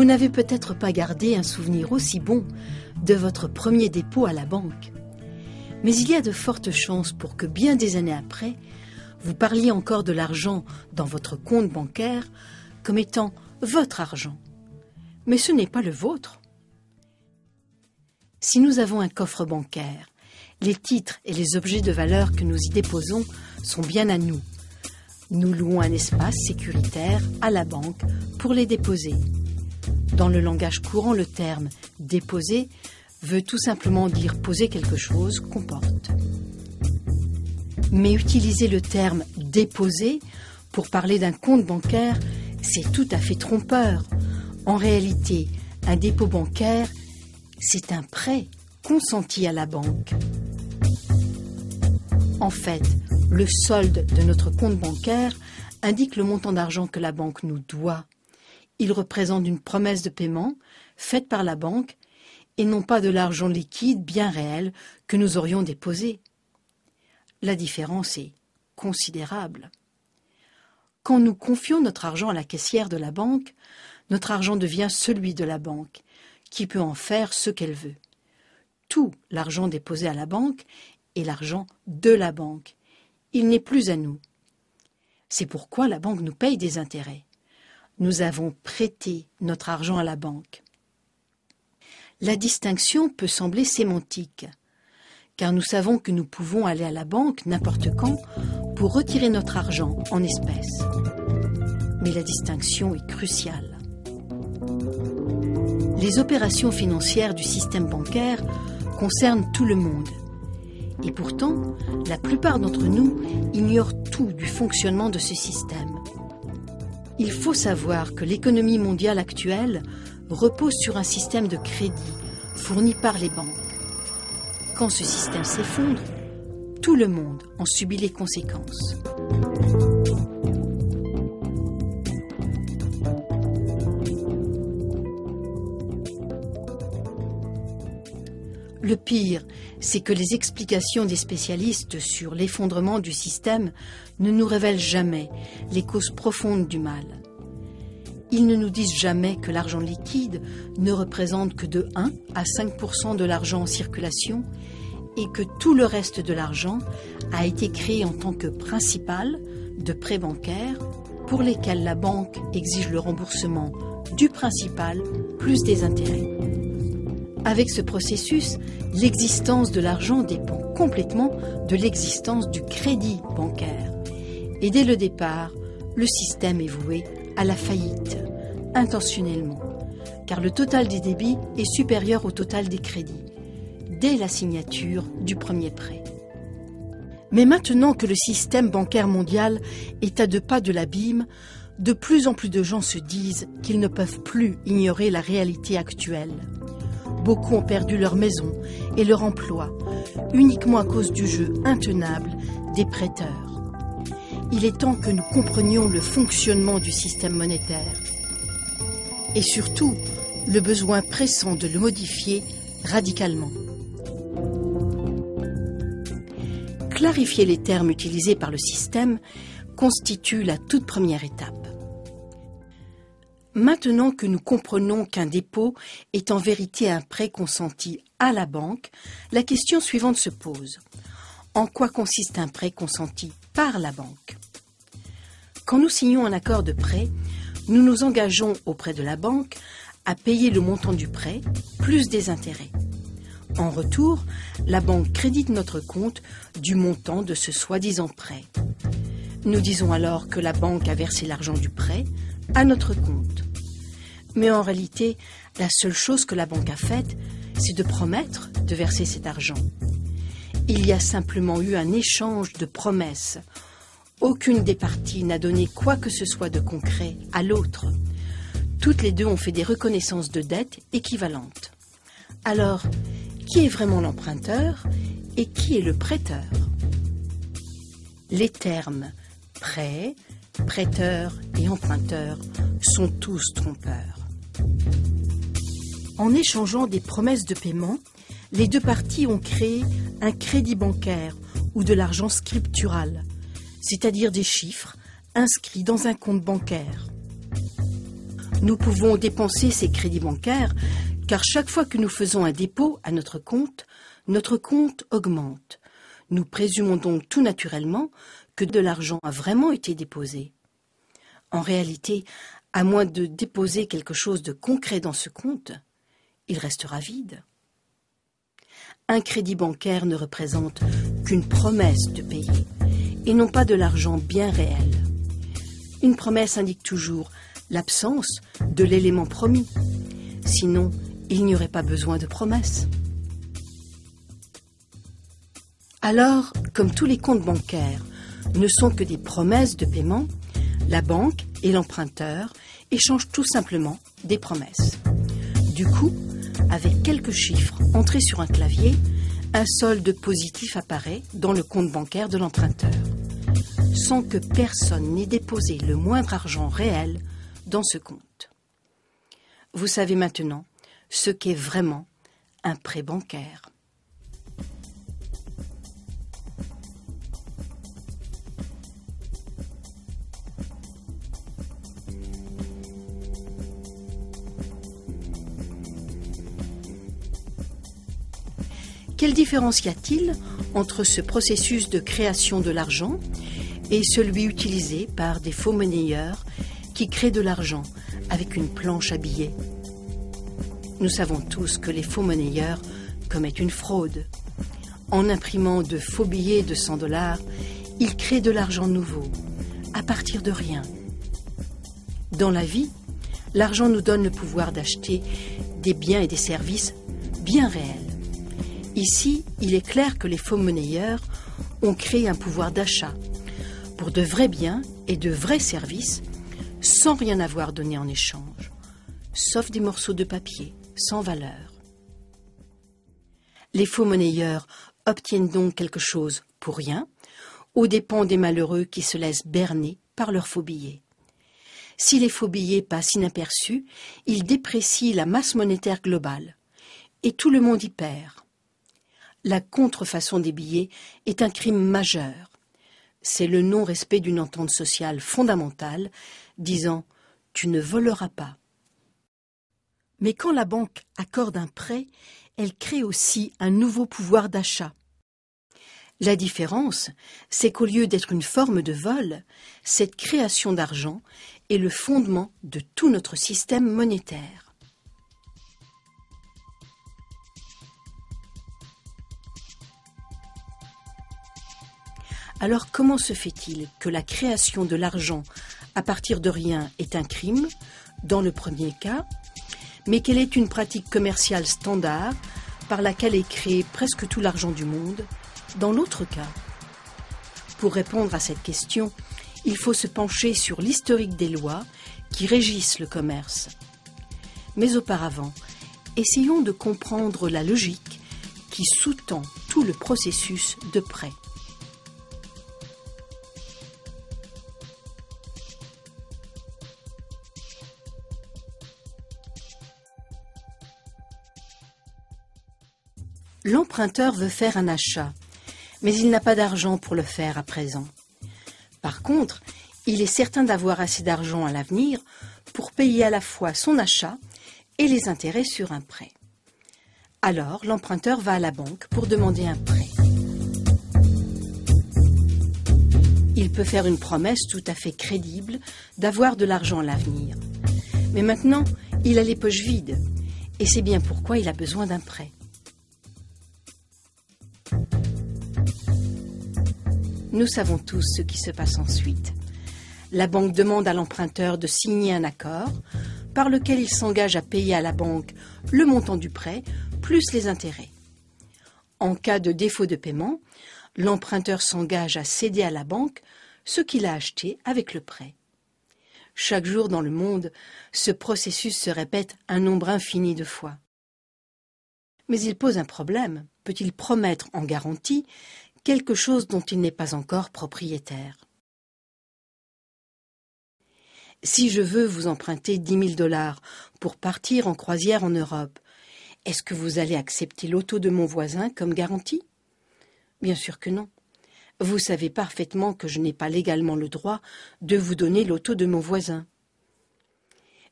n'avez peut-être pas gardé un souvenir aussi bon de votre premier dépôt à la banque. Mais il y a de fortes chances pour que bien des années après, vous parliez encore de l'argent dans votre compte bancaire comme étant votre argent. Mais ce n'est pas le vôtre. Si nous avons un coffre bancaire, les titres et les objets de valeur que nous y déposons sont bien à nous. Nous louons un espace sécuritaire à la banque pour les déposer. Dans le langage courant, le terme « déposer » veut tout simplement dire poser quelque chose qu'on porte. Mais utiliser le terme « déposer » pour parler d'un compte bancaire, c'est tout à fait trompeur. En réalité, un dépôt bancaire, c'est un prêt consenti à la banque. En fait, le solde de notre compte bancaire indique le montant d'argent que la banque nous doit. Il représente une promesse de paiement faite par la banque et non pas de l'argent liquide bien réel que nous aurions déposé. La différence est considérable. Quand nous confions notre argent à la caissière de la banque, notre argent devient celui de la banque, qui peut en faire ce qu'elle veut. Tout l'argent déposé à la banque est l'argent de la banque. Il n'est plus à nous. C'est pourquoi la banque nous paye des intérêts. Nous avons prêté notre argent à la banque. La distinction peut sembler sémantique, car nous savons que nous pouvons aller à la banque n'importe quand pour retirer notre argent en espèces. Mais la distinction est cruciale. Les opérations financières du système bancaire concernent tout le monde. Et pourtant, la plupart d'entre nous ignorent tout du fonctionnement de ce système. Il faut savoir que l'économie mondiale actuelle repose sur un système de crédit fourni par les banques. Quand ce système s'effondre, tout le monde en subit les conséquences. Le pire, c'est que les explications des spécialistes sur l'effondrement du système ne nous révèlent jamais les causes profondes du mal. Ils ne nous disent jamais que l'argent liquide ne représente que de 1 à 5% de l'argent en circulation et que tout le reste de l'argent a été créé en tant que principal de prêts bancaires pour lesquels la banque exige le remboursement du principal plus des intérêts. Avec ce processus, l'existence de l'argent dépend complètement de l'existence du crédit bancaire. Et dès le départ, le système est voué à la faillite, intentionnellement, car le total des débits est supérieur au total des crédits, dès la signature du premier prêt. Mais maintenant que le système bancaire mondial est à 2 pas de l'abîme, de plus en plus de gens se disent qu'ils ne peuvent plus ignorer la réalité actuelle. Beaucoup ont perdu leur maison et leur emploi, uniquement à cause du jeu intenable des prêteurs. Il est temps que nous comprenions le fonctionnement du système monétaire et surtout le besoin pressant de le modifier radicalement. Clarifier les termes utilisés par le système constitue la toute première étape. Maintenant que nous comprenons qu'un dépôt est en vérité un prêt consenti à la banque, la question suivante se pose. En quoi consiste un prêt consenti par la banque? Quand nous signons un accord de prêt, nous nous engageons auprès de la banque à payer le montant du prêt plus des intérêts. En retour, la banque crédite notre compte du montant de ce soi-disant prêt. Nous disons alors que la banque a versé l'argent du prêt à notre compte. Mais en réalité, la seule chose que la banque a faite, c'est de promettre de verser cet argent. Il y a simplement eu un échange de promesses. Aucune des parties n'a donné quoi que ce soit de concret à l'autre. Toutes les deux ont fait des reconnaissances de dettes équivalentes. Alors, qui est vraiment l'emprunteur et qui est le prêteur? Les termes prêt, prêteur et emprunteur sont tous trompeurs. En échangeant des promesses de paiement, les deux parties ont créé un crédit bancaire ou de l'argent Nous pouvons dépenser ces crédits bancaires car chaque fois que nous faisons un dépôt à notre compte augmente. Nous présumons donc tout naturellement que de l'argent a vraiment été déposé. En réalité, à moins de déposer quelque chose de concret dans ce compte, il restera vide. Un crédit bancaire ne représente qu'une promesse de payer, et non pas de l'argent bien réel. Une promesse indique toujours l'absence de l'élément promis. Sinon, il n'y aurait pas besoin de promesse. Alors, comme tous les comptes bancaires ne sont que des promesses de paiement, la banque et l'emprunteur échangent tout simplement des promesses. Du coup, avec quelques chiffres entrés sur un clavier, un solde positif apparaît dans le compte bancaire de l'emprunteur, sans que personne n'ait déposé le moindre argent réel dans ce compte. Vous savez maintenant ce qu'est vraiment un prêt bancaire. Quelle différence y a-t-il entre ce processus de création de l'argent et celui utilisé par des faux monnayeurs qui créent de l'argent avec une planche à billets? Nous savons tous que les faux monnayeurs commettent une fraude. En imprimant de faux billets de 100 $, ils créent de l'argent nouveau, à partir de rien. Dans la vie, l'argent nous donne le pouvoir d'acheter des biens et des services bien réels. Ici, il est clair que les faux monnayeurs ont créé un pouvoir d'achat pour de vrais biens et de vrais services sans rien avoir donné en échange, sauf des morceaux de papier sans valeur. Les faux monnayeurs obtiennent donc quelque chose pour rien, aux dépens des malheureux qui se laissent berner par leurs faux billets. Si les faux billets passent inaperçus, ils déprécient la masse monétaire globale, et tout le monde y perd. La contrefaçon des billets est un crime majeur. C'est le non-respect d'une entente sociale fondamentale disant « tu ne voleras pas ». Mais quand la banque accorde un prêt, elle crée aussi un nouveau pouvoir d'achat. La différence, c'est qu'au lieu d'être une forme de vol, cette création d'argent est le fondement de tout notre système monétaire. Alors comment se fait-il que la création de l'argent à partir de rien est un crime, dans le premier cas, mais qu'elle est une pratique commerciale standard par laquelle est créé presque tout l'argent du monde, dans l'autre cas? Pour répondre à cette question, il faut se pencher sur l'historique des lois qui régissent le commerce. Mais auparavant, essayons de comprendre la logique qui sous-tend tout le processus de prêt. L'emprunteur veut faire un achat, mais il n'a pas d'argent pour le faire à présent. Par contre, il est certain d'avoir assez d'argent à l'avenir pour payer à la fois son achat et les intérêts sur un prêt. Alors, l'emprunteur va à la banque pour demander un prêt. Il peut faire une promesse tout à fait crédible d'avoir de l'argent à l'avenir. Mais maintenant, il a les poches vides, et c'est bien pourquoi il a besoin d'un prêt. Nous savons tous ce qui se passe ensuite. La banque demande à l'emprunteur de signer un accord par lequel il s'engage à payer à la banque le montant du prêt plus les intérêts. En cas de défaut de paiement, l'emprunteur s'engage à céder à la banque ce qu'il a acheté avec le prêt. Chaque jour dans le monde, ce processus se répète un nombre infini de fois. Mais il pose un problème. Peut-il promettre en garantie quelque chose dont il n'est pas encore propriétaire? Si je veux vous emprunter 10 000 $ pour partir en croisière en Europe, est-ce que vous allez accepter l'auto de mon voisin comme garantie? Bien sûr que non. Vous savez parfaitement que je n'ai pas légalement le droit de vous donner l'auto de mon voisin.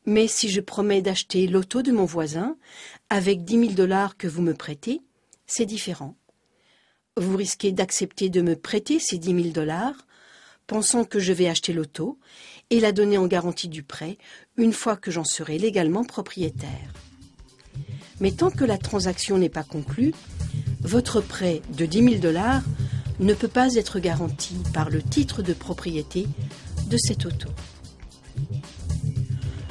Mais si je promets d'acheter l'auto de mon voisin avec 10 000 $ que vous me prêtez, c'est différent. Vous risquez d'accepter de me prêter ces 10 000 $, pensant que je vais acheter l'auto et la donner en garantie du prêt une fois que j'en serai légalement propriétaire. Mais tant que la transaction n'est pas conclue, votre prêt de 10 000 $ ne peut pas être garanti par le titre de propriété de cette auto.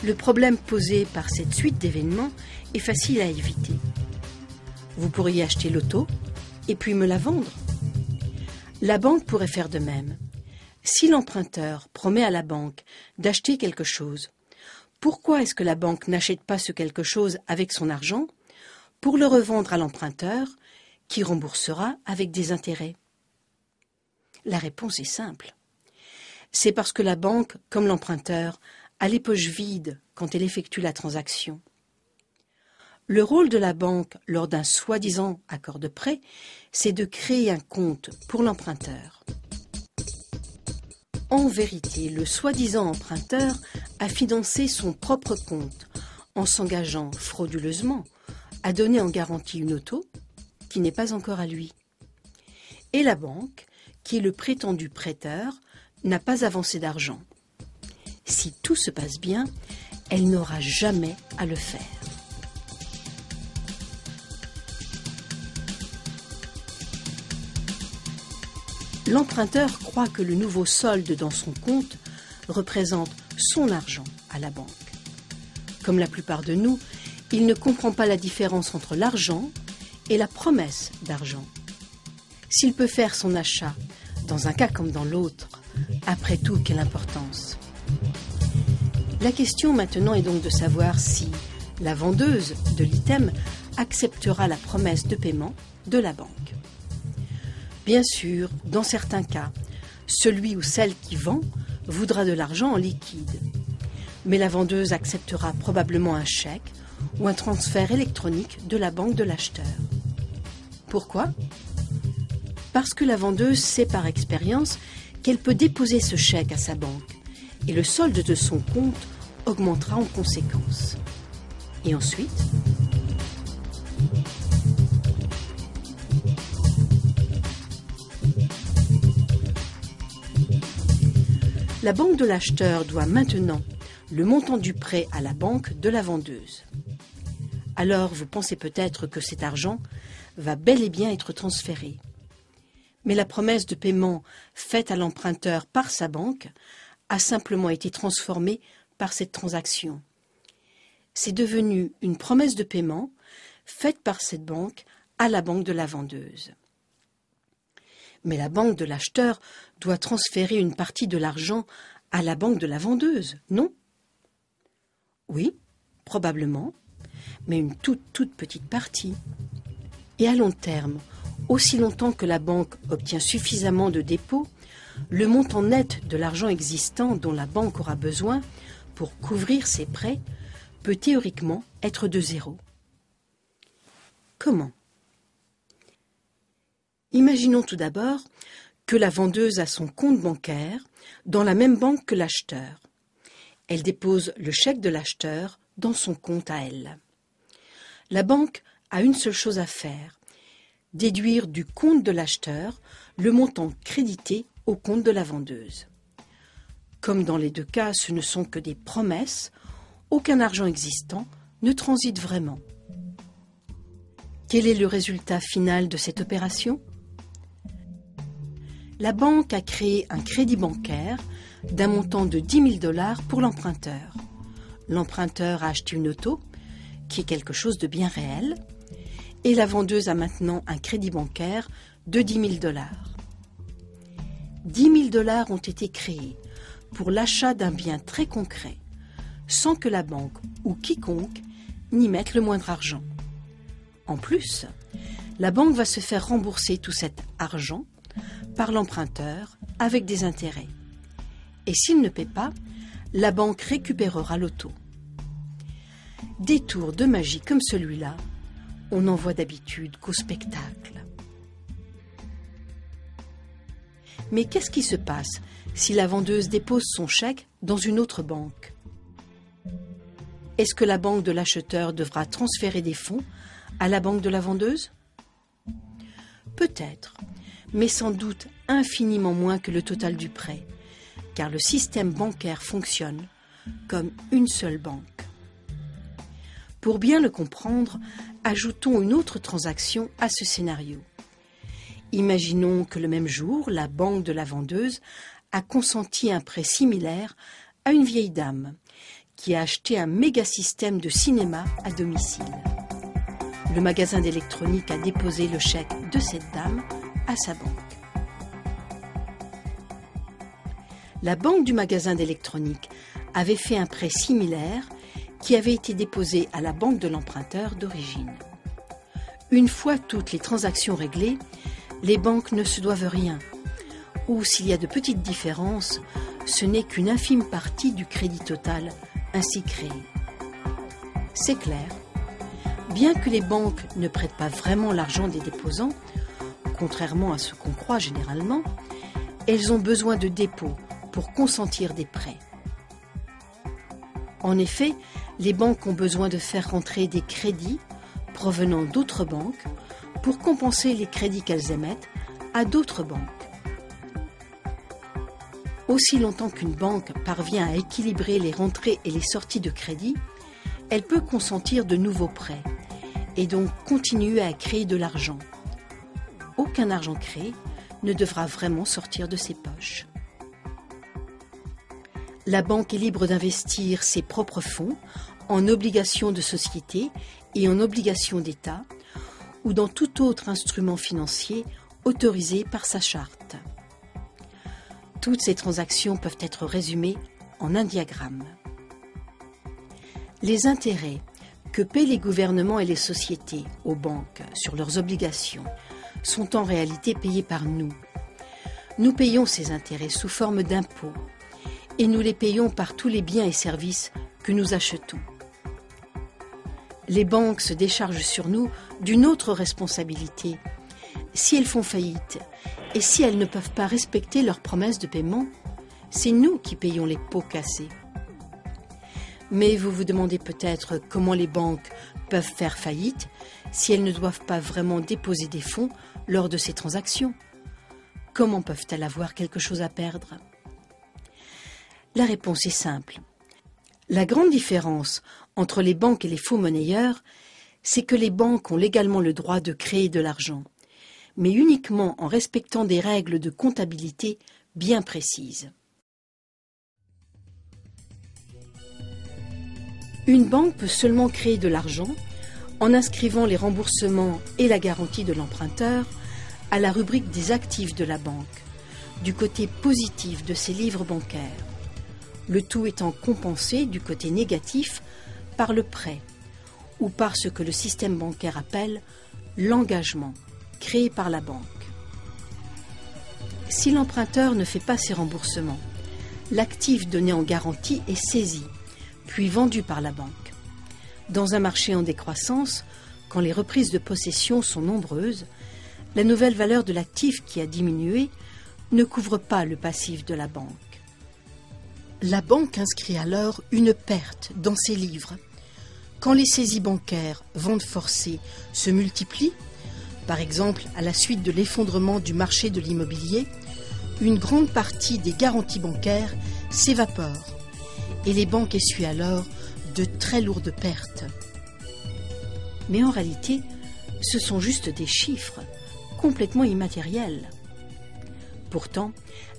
Le problème posé par cette suite d'événements est facile à éviter. Vous pourriez acheter l'auto et puis me la vendre. La banque pourrait faire de même. Si l'emprunteur promet à la banque d'acheter quelque chose, pourquoi est-ce que la banque n'achète pas ce quelque chose avec son argent pour le revendre à l'emprunteur qui remboursera avec des intérêts? La réponse est simple. C'est parce que la banque, comme l'emprunteur, a les poches vides quand elle effectue la transaction. Le rôle de la banque lors d'un soi-disant accord de prêt, c'est de créer un compte pour l'emprunteur. En vérité, le soi-disant emprunteur a financé son propre compte en s'engageant frauduleusement à donner en garantie une auto qui n'est pas encore à lui. Et la banque, qui est le prétendu prêteur, n'a pas avancé d'argent. Si tout se passe bien, elle n'aura jamais à le faire. L'emprunteur croit que le nouveau solde dans son compte représente son argent à la banque. Comme la plupart de nous, il ne comprend pas la différence entre l'argent et la promesse d'argent. S'il peut faire son achat, dans un cas comme dans l'autre, après tout, quelle importance? La question maintenant est donc de savoir si la vendeuse de l'item acceptera la promesse de paiement de la banque. Bien sûr, dans certains cas, celui ou celle qui vend voudra de l'argent en liquide. Mais la vendeuse acceptera probablement un chèque ou un transfert électronique de la banque de l'acheteur. Pourquoi? Parce que la vendeuse sait par expérience qu'elle peut déposer ce chèque à sa banque et le solde de son compte augmentera en conséquence. Et ensuite, la banque de l'acheteur doit maintenant le montant du prêt à la banque de la vendeuse. Alors vous pensez peut-être que cet argent va bel et bien être transféré. Mais la promesse de paiement faite à l'emprunteur par sa banque a simplement été transformée par cette transaction. C'est devenu une promesse de paiement faite par cette banque à la banque de la vendeuse. Mais la banque de l'acheteur doit transférer une partie de l'argent à la banque de la vendeuse, non? Oui, probablement, mais une toute petite partie. Et à long terme, aussi longtemps que la banque obtient suffisamment de dépôts, le montant net de l'argent existant dont la banque aura besoin pour couvrir ses prêts peut théoriquement être de zéro. Comment? Imaginons tout d'abord que la vendeuse a son compte bancaire dans la même banque que l'acheteur. Elle dépose le chèque de l'acheteur dans son compte à elle. La banque a une seule chose à faire, déduire du compte de l'acheteur le montant crédité au compte de la vendeuse. Comme dans les deux cas, ce ne sont que des promesses, aucun argent existant ne transite vraiment. Quel est le résultat final de cette opération? La banque a créé un crédit bancaire d'un montant de 10 000 $ pour l'emprunteur. L'emprunteur a acheté une auto, qui est quelque chose de bien réel, et la vendeuse a maintenant un crédit bancaire de 10 000 $. 10 000 $ ont été créés pour l'achat d'un bien très concret, sans que la banque ou quiconque n'y mette le moindre argent. En plus, la banque va se faire rembourser tout cet argent par l'emprunteur avec des intérêts. Et s'il ne paie pas, la banque récupérera l'auto. Des tours de magie comme celui-là, on n'en voit d'habitude qu'au spectacle. Mais qu'est-ce qui se passe si la vendeuse dépose son chèque dans une autre banque? Est-ce que la banque de l'acheteur devra transférer des fonds à la banque de la vendeuse? Peut-être, mais sans doute infiniment moins que le total du prêt, car le système bancaire fonctionne comme une seule banque. Pour bien le comprendre, ajoutons une autre transaction à ce scénario. Imaginons que le même jour, la banque de la vendeuse a consenti un prêt similaire à une vieille dame qui a acheté un méga système de cinéma à domicile. Le magasin d'électronique a déposé le chèque de cette dame à sa banque. La banque du magasin d'électronique avait fait un prêt similaire qui avait été déposé à la banque de l'emprunteur d'origine. Une fois toutes les transactions réglées, les banques ne se doivent rien, ou s'il y a de petites différences, ce n'est qu'une infime partie du crédit total ainsi créé. C'est clair. Bien que les banques ne prêtent pas vraiment l'argent des déposants, contrairement à ce qu'on croit généralement, elles ont besoin de dépôts pour consentir des prêts. En effet, les banques ont besoin de faire rentrer des crédits provenant d'autres banques pour compenser les crédits qu'elles émettent à d'autres banques. Aussi longtemps qu'une banque parvient à équilibrer les rentrées et les sorties de crédit, elle peut consentir de nouveaux prêts et donc continuer à créer de l'argent. Aucun argent créé ne devra vraiment sortir de ses poches. La banque est libre d'investir ses propres fonds en obligations de société et en obligations d'État ou dans tout autre instrument financier autorisé par sa charte. Toutes ces transactions peuvent être résumées en un diagramme. Les intérêts que paient les gouvernements et les sociétés aux banques sur leurs obligations sont en réalité payés par nous. Nous payons ces intérêts sous forme d'impôts et nous les payons par tous les biens et services que nous achetons. Les banques se déchargent sur nous d'une autre responsabilité. Si elles font faillite et si elles ne peuvent pas respecter leurs promesses de paiement, c'est nous qui payons les pots cassés. Mais vous vous demandez peut-être comment les banques peuvent faire faillite si elles ne doivent pas vraiment déposer des fonds lors de ces transactions. Comment peuvent-elles avoir quelque chose à perdre? La réponse est simple. La grande différence entre les banques et les faux monnayeurs, c'est que les banques ont légalement le droit de créer de l'argent, mais uniquement en respectant des règles de comptabilité bien précises. Une banque peut seulement créer de l'argent en inscrivant les remboursements et la garantie de l'emprunteur à la rubrique des actifs de la banque, du côté positif de ses livres bancaires, le tout étant compensé du côté négatif par le prêt ou par ce que le système bancaire appelle l'engagement créé par la banque. Si l'emprunteur ne fait pas ses remboursements, l'actif donné en garantie est saisi, puis vendu par la banque. Dans un marché en décroissance, quand les reprises de possession sont nombreuses, la nouvelle valeur de l'actif qui a diminué ne couvre pas le passif de la banque. La banque inscrit alors une perte dans ses livres. Quand les saisies bancaires, ventes forcées, se multiplient, par exemple à la suite de l'effondrement du marché de l'immobilier, une grande partie des garanties bancaires s'évapore et les banques essuient alors de très lourdes pertes. Mais en réalité, ce sont juste des chiffres, complètement immatériels. Pourtant,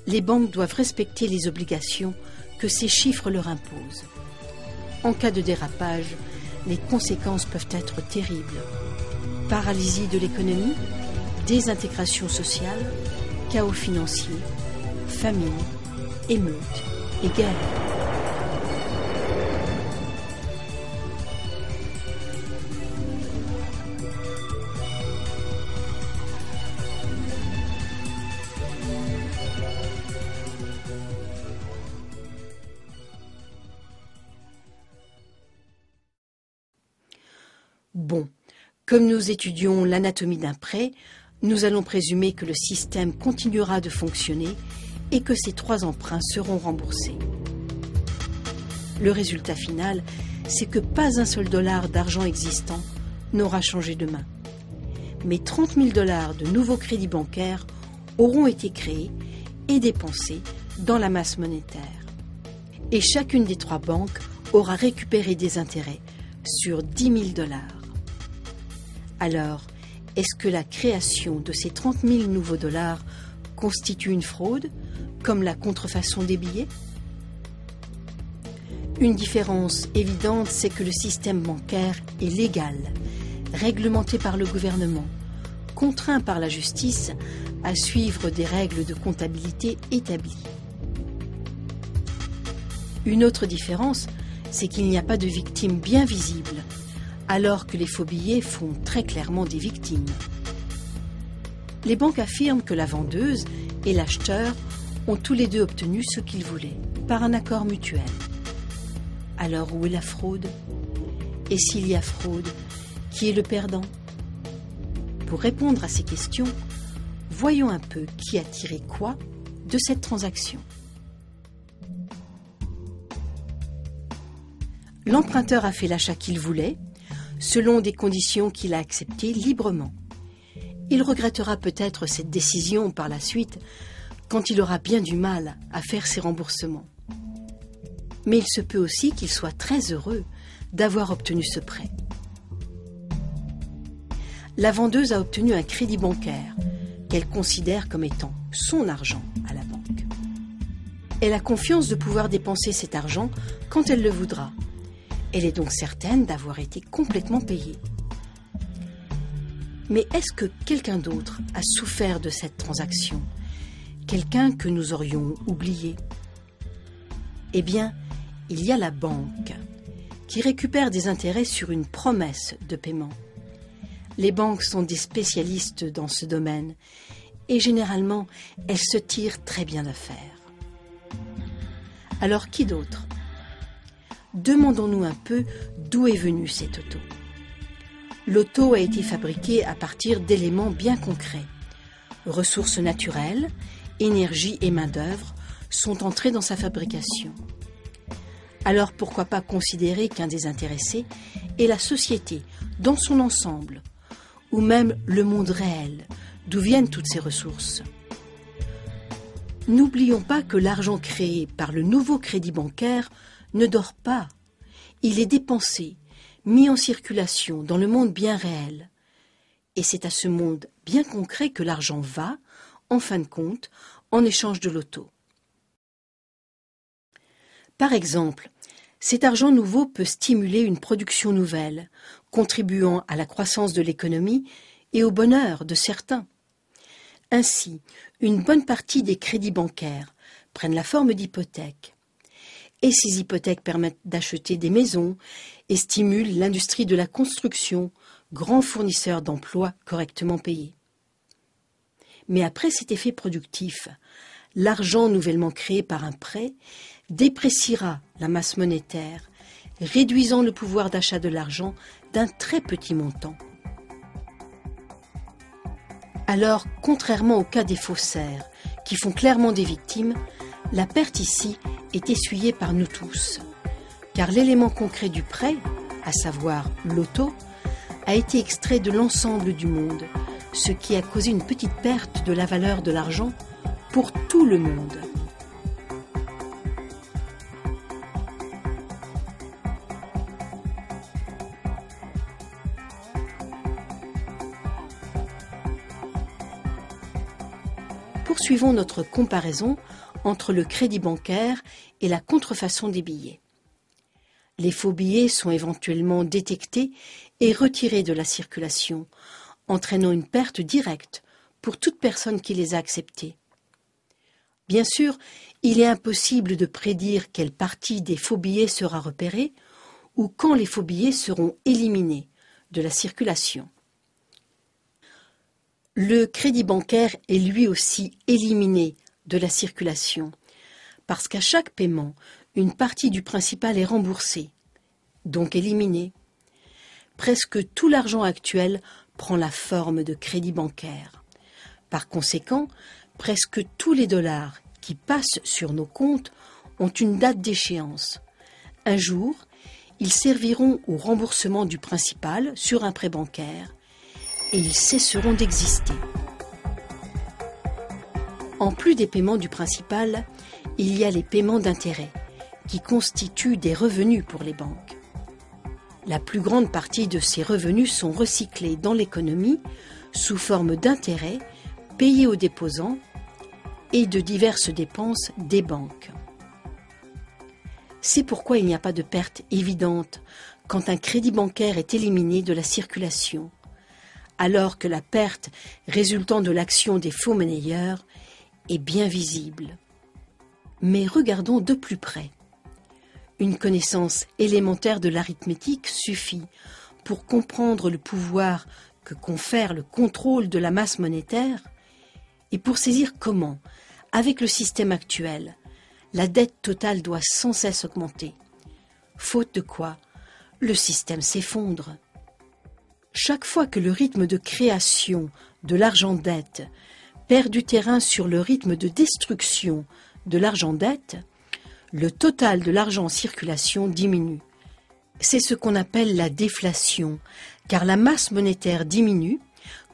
les banques doivent respecter les obligations que ces chiffres leur imposent. En cas de dérapage, les conséquences peuvent être terribles. Paralysie de l'économie, désintégration sociale, chaos financier, famine, émeutes et guerre. Bon, comme nous étudions l'anatomie d'un prêt, nous allons présumer que le système continuera de fonctionner et que ces 3 emprunts seront remboursés. Le résultat final c'est que pas un seul dollar d'argent existant n'aura changé de main. Mais 30 000 $ de nouveaux crédits bancaires auront été créés et dépensés dans la masse monétaire. Et chacune des 3 banques aura récupéré des intérêts sur 10 000 $. Alors, est-ce que la création de ces 30 000 nouveaux dollars constitue une fraude, comme la contrefaçon des billets? Une différence évidente, c'est que le système bancaire est légal, réglementé par le gouvernement, contraint par la justice à suivre des règles de comptabilité établies. Une autre différence, c'est qu'il n'y a pas de victimes bien visibles, alors que les faux billets font très clairement des victimes. Les banques affirment que la vendeuse et l'acheteur ont tous les deux obtenu ce qu'ils voulaient, par un accord mutuel. Alors où est la fraude? Et s'il y a fraude, qui est le perdant? Pour répondre à ces questions, voyons un peu qui a tiré quoi de cette transaction. L'emprunteur a fait l'achat qu'il voulait, selon des conditions qu'il a acceptées librement. Il regrettera peut-être cette décision par la suite, quand il aura bien du mal à faire ses remboursements. Mais il se peut aussi qu'il soit très heureux d'avoir obtenu ce prêt. La vendeuse a obtenu un crédit bancaire qu'elle considère comme étant son argent à la banque. Elle a confiance de pouvoir dépenser cet argent quand elle le voudra. Elle est donc certaine d'avoir été complètement payée. Mais est-ce que quelqu'un d'autre a souffert de cette transaction? Quelqu'un que nous aurions oublié? Eh bien, il y a la banque qui récupère des intérêts sur une promesse de paiement. Les banques sont des spécialistes dans ce domaine et généralement, elles se tirent très bien d'affaire. Alors qui d'autre? Demandons-nous un peu d'où est venu cet auto. L'auto a été fabriqué à partir d'éléments bien concrets. Ressources naturelles, énergie et main-d'œuvre sont entrés dans sa fabrication. Alors pourquoi pas considérer qu'un des intéressés est la société dans son ensemble, ou même le monde réel, d'où viennent toutes ces ressources. N'oublions pas que l'argent créé par le nouveau crédit bancaire ne dort pas. Il est dépensé, mis en circulation dans le monde bien réel. Et c'est à ce monde bien concret que l'argent va, en fin de compte, en échange de l'auto. Par exemple, cet argent nouveau peut stimuler une production nouvelle, contribuant à la croissance de l'économie et au bonheur de certains. Ainsi, une bonne partie des crédits bancaires prennent la forme d'hypothèques. Et ces hypothèques permettent d'acheter des maisons et stimulent l'industrie de la construction, grand fournisseur d'emplois correctement payés. Mais après cet effet productif, l'argent nouvellement créé par un prêt dépréciera la masse monétaire, réduisant le pouvoir d'achat de l'argent d'un très petit montant. Alors, contrairement au cas des faussaires, qui font clairement des victimes, la perte ici est essuyée par nous tous, car l'élément concret du prêt, à savoir l'auto, a été extrait de l'ensemble du monde, ce qui a causé une petite perte de la valeur de l'argent pour tout le monde. Poursuivons notre comparaison entre le crédit bancaire et la contrefaçon des billets. Les faux billets sont éventuellement détectés et retirés de la circulation, entraînant une perte directe pour toute personne qui les a acceptés. Bien sûr, il est impossible de prédire quelle partie des faux billets sera repérée ou quand les faux billets seront éliminés de la circulation. Le crédit bancaire est lui aussi éliminé de la circulation, parce qu'à chaque paiement, une partie du principal est remboursée, donc éliminée. Presque tout l'argent actuel prend la forme de crédit bancaire. Par conséquent, presque tous les dollars qui passent sur nos comptes ont une date d'échéance. Un jour, Ils serviront au remboursement du principal sur un prêt bancaire et ils cesseront d'exister. En plus des paiements du principal, il y a les paiements d'intérêt, qui constituent des revenus pour les banques. La plus grande partie de ces revenus sont recyclés dans l'économie sous forme d'intérêts payés aux déposants et de diverses dépenses des banques. C'est pourquoi il n'y a pas de perte évidente quand un crédit bancaire est éliminé de la circulation, alors que la perte résultant de l'action des faux monnayeurs est bien visible. Mais regardons de plus près. Une connaissance élémentaire de l'arithmétique suffit pour comprendre le pouvoir que confère le contrôle de la masse monétaire et pour saisir comment, avec le système actuel, la dette totale doit sans cesse augmenter. Faute de quoi, le système s'effondre. Chaque fois que le rythme de création de l'argent-dette perd du terrain sur le rythme de destruction de l'argent-dette, le total de l'argent en circulation diminue. C'est ce qu'on appelle la déflation, car la masse monétaire diminue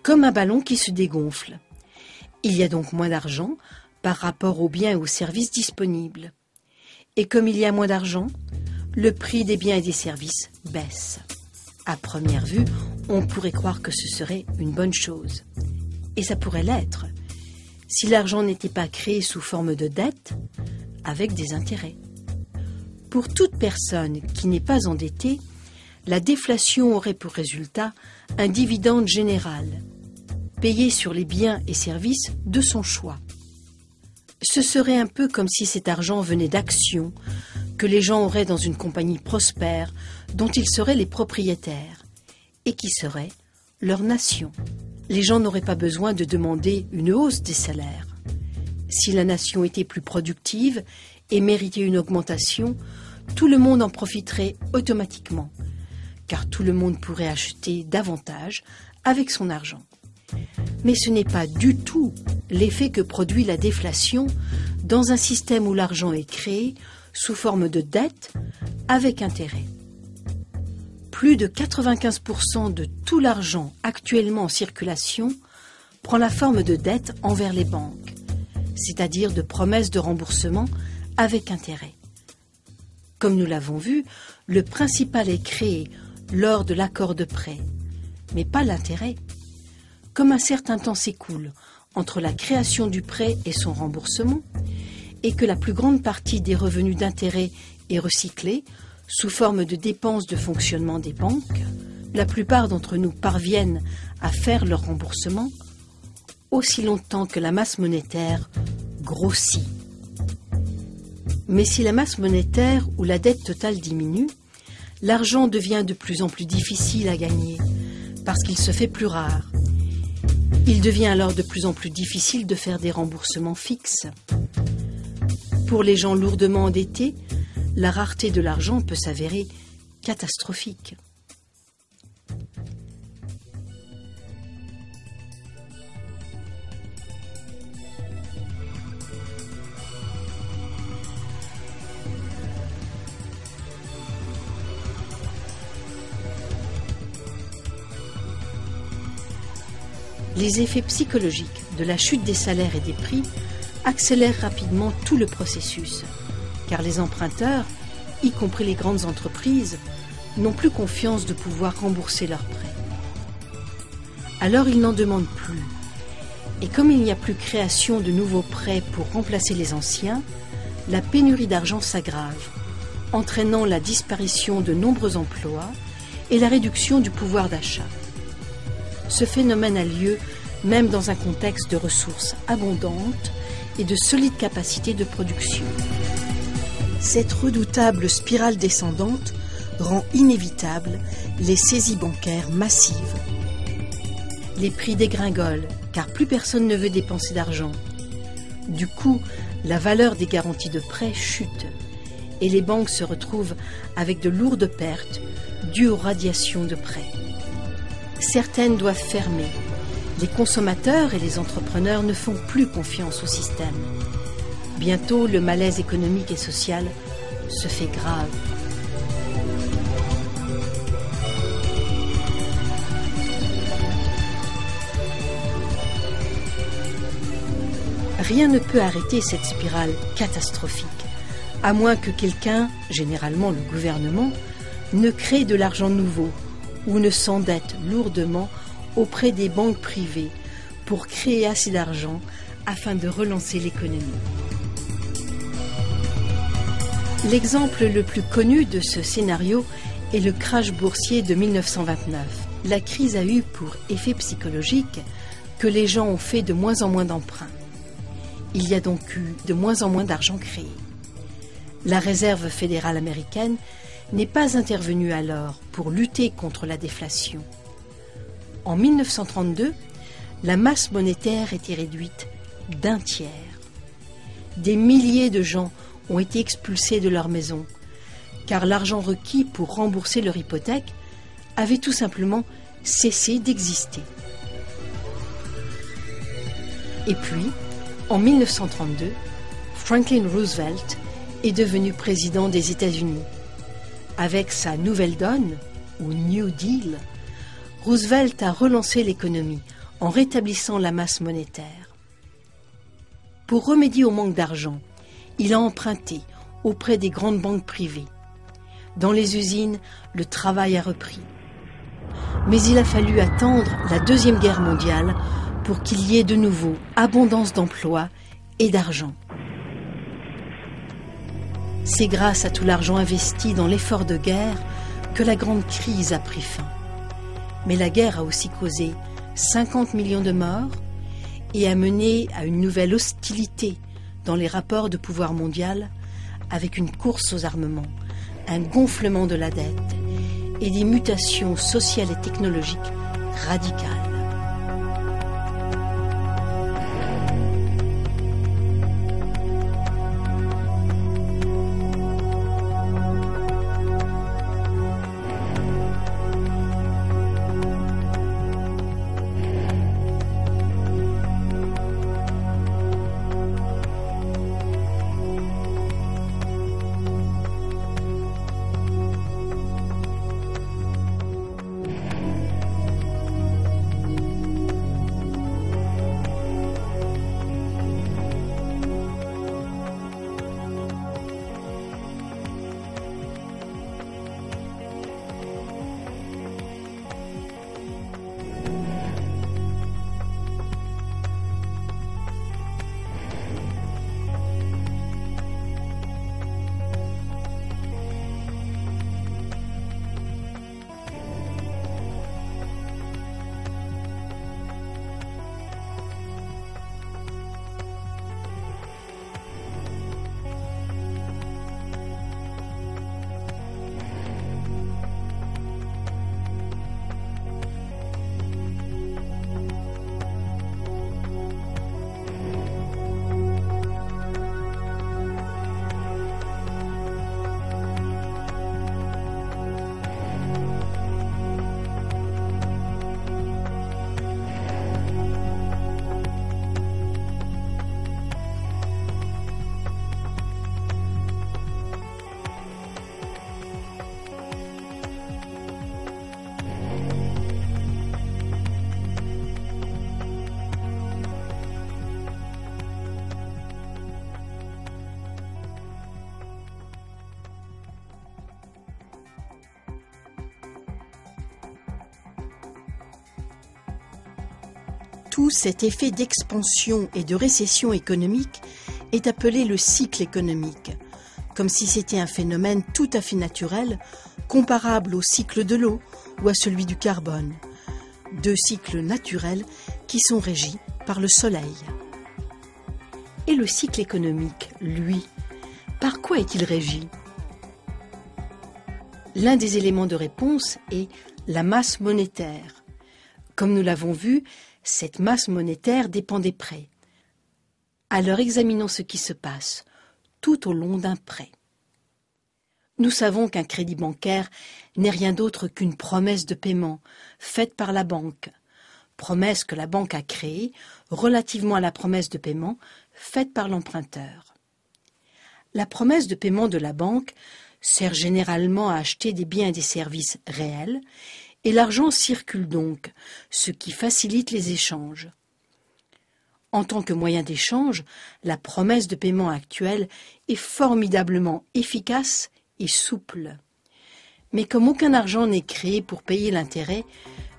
comme un ballon qui se dégonfle. Il y a donc moins d'argent par rapport aux biens et aux services disponibles. Et comme il y a moins d'argent, le prix des biens et des services baisse. À première vue, on pourrait croire que ce serait une bonne chose. Et ça pourrait l'être, si l'argent n'était pas créé sous forme de dette, avec des intérêts. Pour toute personne qui n'est pas endettée, la déflation aurait pour résultat un dividende général, payé sur les biens et services de son choix. Ce serait un peu comme si cet argent venait d'actions que les gens auraient dans une compagnie prospère dont ils seraient les propriétaires et qui serait leur nation. Les gens n'auraient pas besoin de demander une hausse des salaires. Si la nation était plus productive et méritait une augmentation, tout le monde en profiterait automatiquement, car tout le monde pourrait acheter davantage avec son argent. Mais ce n'est pas du tout l'effet que produit la déflation dans un système où l'argent est créé sous forme de dette avec intérêt. Plus de 95% de tout l'argent actuellement en circulation prend la forme de dette envers les banques, c'est-à-dire de promesses de remboursement avec intérêt. Comme nous l'avons vu, le principal est créé lors de l'accord de prêt, mais pas l'intérêt. Comme un certain temps s'écoule entre la création du prêt et son remboursement, et que la plus grande partie des revenus d'intérêt est recyclée sous forme de dépenses de fonctionnement des banques, la plupart d'entre nous parviennent à faire leur remboursement aussi longtemps que la masse monétaire grossit. Mais si la masse monétaire ou la dette totale diminue, l'argent devient de plus en plus difficile à gagner parce qu'il se fait plus rare. Il devient alors de plus en plus difficile de faire des remboursements fixes. Pour les gens lourdement endettés, la rareté de l'argent peut s'avérer catastrophique. Les effets psychologiques de la chute des salaires et des prix accélèrent rapidement tout le processus, car les emprunteurs, y compris les grandes entreprises, n'ont plus confiance de pouvoir rembourser leurs prêts. Alors ils n'en demandent plus. Et comme il n'y a plus création de nouveaux prêts pour remplacer les anciens, la pénurie d'argent s'aggrave, entraînant la disparition de nombreux emplois et la réduction du pouvoir d'achat. Ce phénomène a lieu même dans un contexte de ressources abondantes et de solides capacités de production. Cette redoutable spirale descendante rend inévitable les saisies bancaires massives. Les prix dégringolent, car plus personne ne veut dépenser d'argent. Du coup, la valeur des garanties de prêt chute et les banques se retrouvent avec de lourdes pertes dues aux radiations de prêts. Certaines doivent fermer. Les consommateurs et les entrepreneurs ne font plus confiance au système. Bientôt, le malaise économique et social se fait grave. Rien ne peut arrêter cette spirale catastrophique, à moins que quelqu'un, généralement le gouvernement, ne crée de l'argent nouveau ou ne s'endette lourdement auprès des banques privées pour créer assez d'argent afin de relancer l'économie. L'exemple le plus connu de ce scénario est le crash boursier de 1929. La crise a eu pour effet psychologique que les gens ont fait de moins en moins d'emprunts. Il y a donc eu de moins en moins d'argent créé. La Réserve fédérale américaine n'est pas intervenue alors pour lutter contre la déflation. En 1932, la masse monétaire était réduite d'un tiers. Des milliers de gens ont été expulsés de leur maison, car l'argent requis pour rembourser leur hypothèque avait tout simplement cessé d'exister. Et puis, en 1932, Franklin Roosevelt est devenu président des États-Unis. Avec sa nouvelle donne, ou New Deal, Roosevelt a relancé l'économie en rétablissant la masse monétaire. Pour remédier au manque d'argent, il a emprunté auprès des grandes banques privées. Dans les usines, le travail a repris. Mais il a fallu attendre la Deuxième Guerre mondiale pour qu'il y ait de nouveau abondance d'emplois et d'argent. C'est grâce à tout l'argent investi dans l'effort de guerre que la grande crise a pris fin. Mais la guerre a aussi causé 50 millions de morts et a mené à une nouvelle hostilité dans les rapports de pouvoir mondial, avec une course aux armements, un gonflement de la dette et des mutations sociales et technologiques radicales. Tout cet effet d'expansion et de récession économique est appelé le cycle économique, comme si c'était un phénomène tout à fait naturel, comparable au cycle de l'eau ou à celui du carbone. Deux cycles naturels qui sont régis par le soleil. Et le cycle économique, lui, par quoi est-il régi? L'un des éléments de réponse est la masse monétaire. Comme nous l'avons vu, cette masse monétaire dépend des prêts. Alors examinons ce qui se passe tout au long d'un prêt. Nous savons qu'un crédit bancaire n'est rien d'autre qu'une promesse de paiement faite par la banque, promesse que la banque a créée relativement à la promesse de paiement faite par l'emprunteur. La promesse de paiement de la banque sert généralement à acheter des biens et des services réels, et l'argent circule donc, ce qui facilite les échanges. En tant que moyen d'échange, la promesse de paiement actuelle est formidablement efficace et souple. Mais comme aucun argent n'est créé pour payer l'intérêt,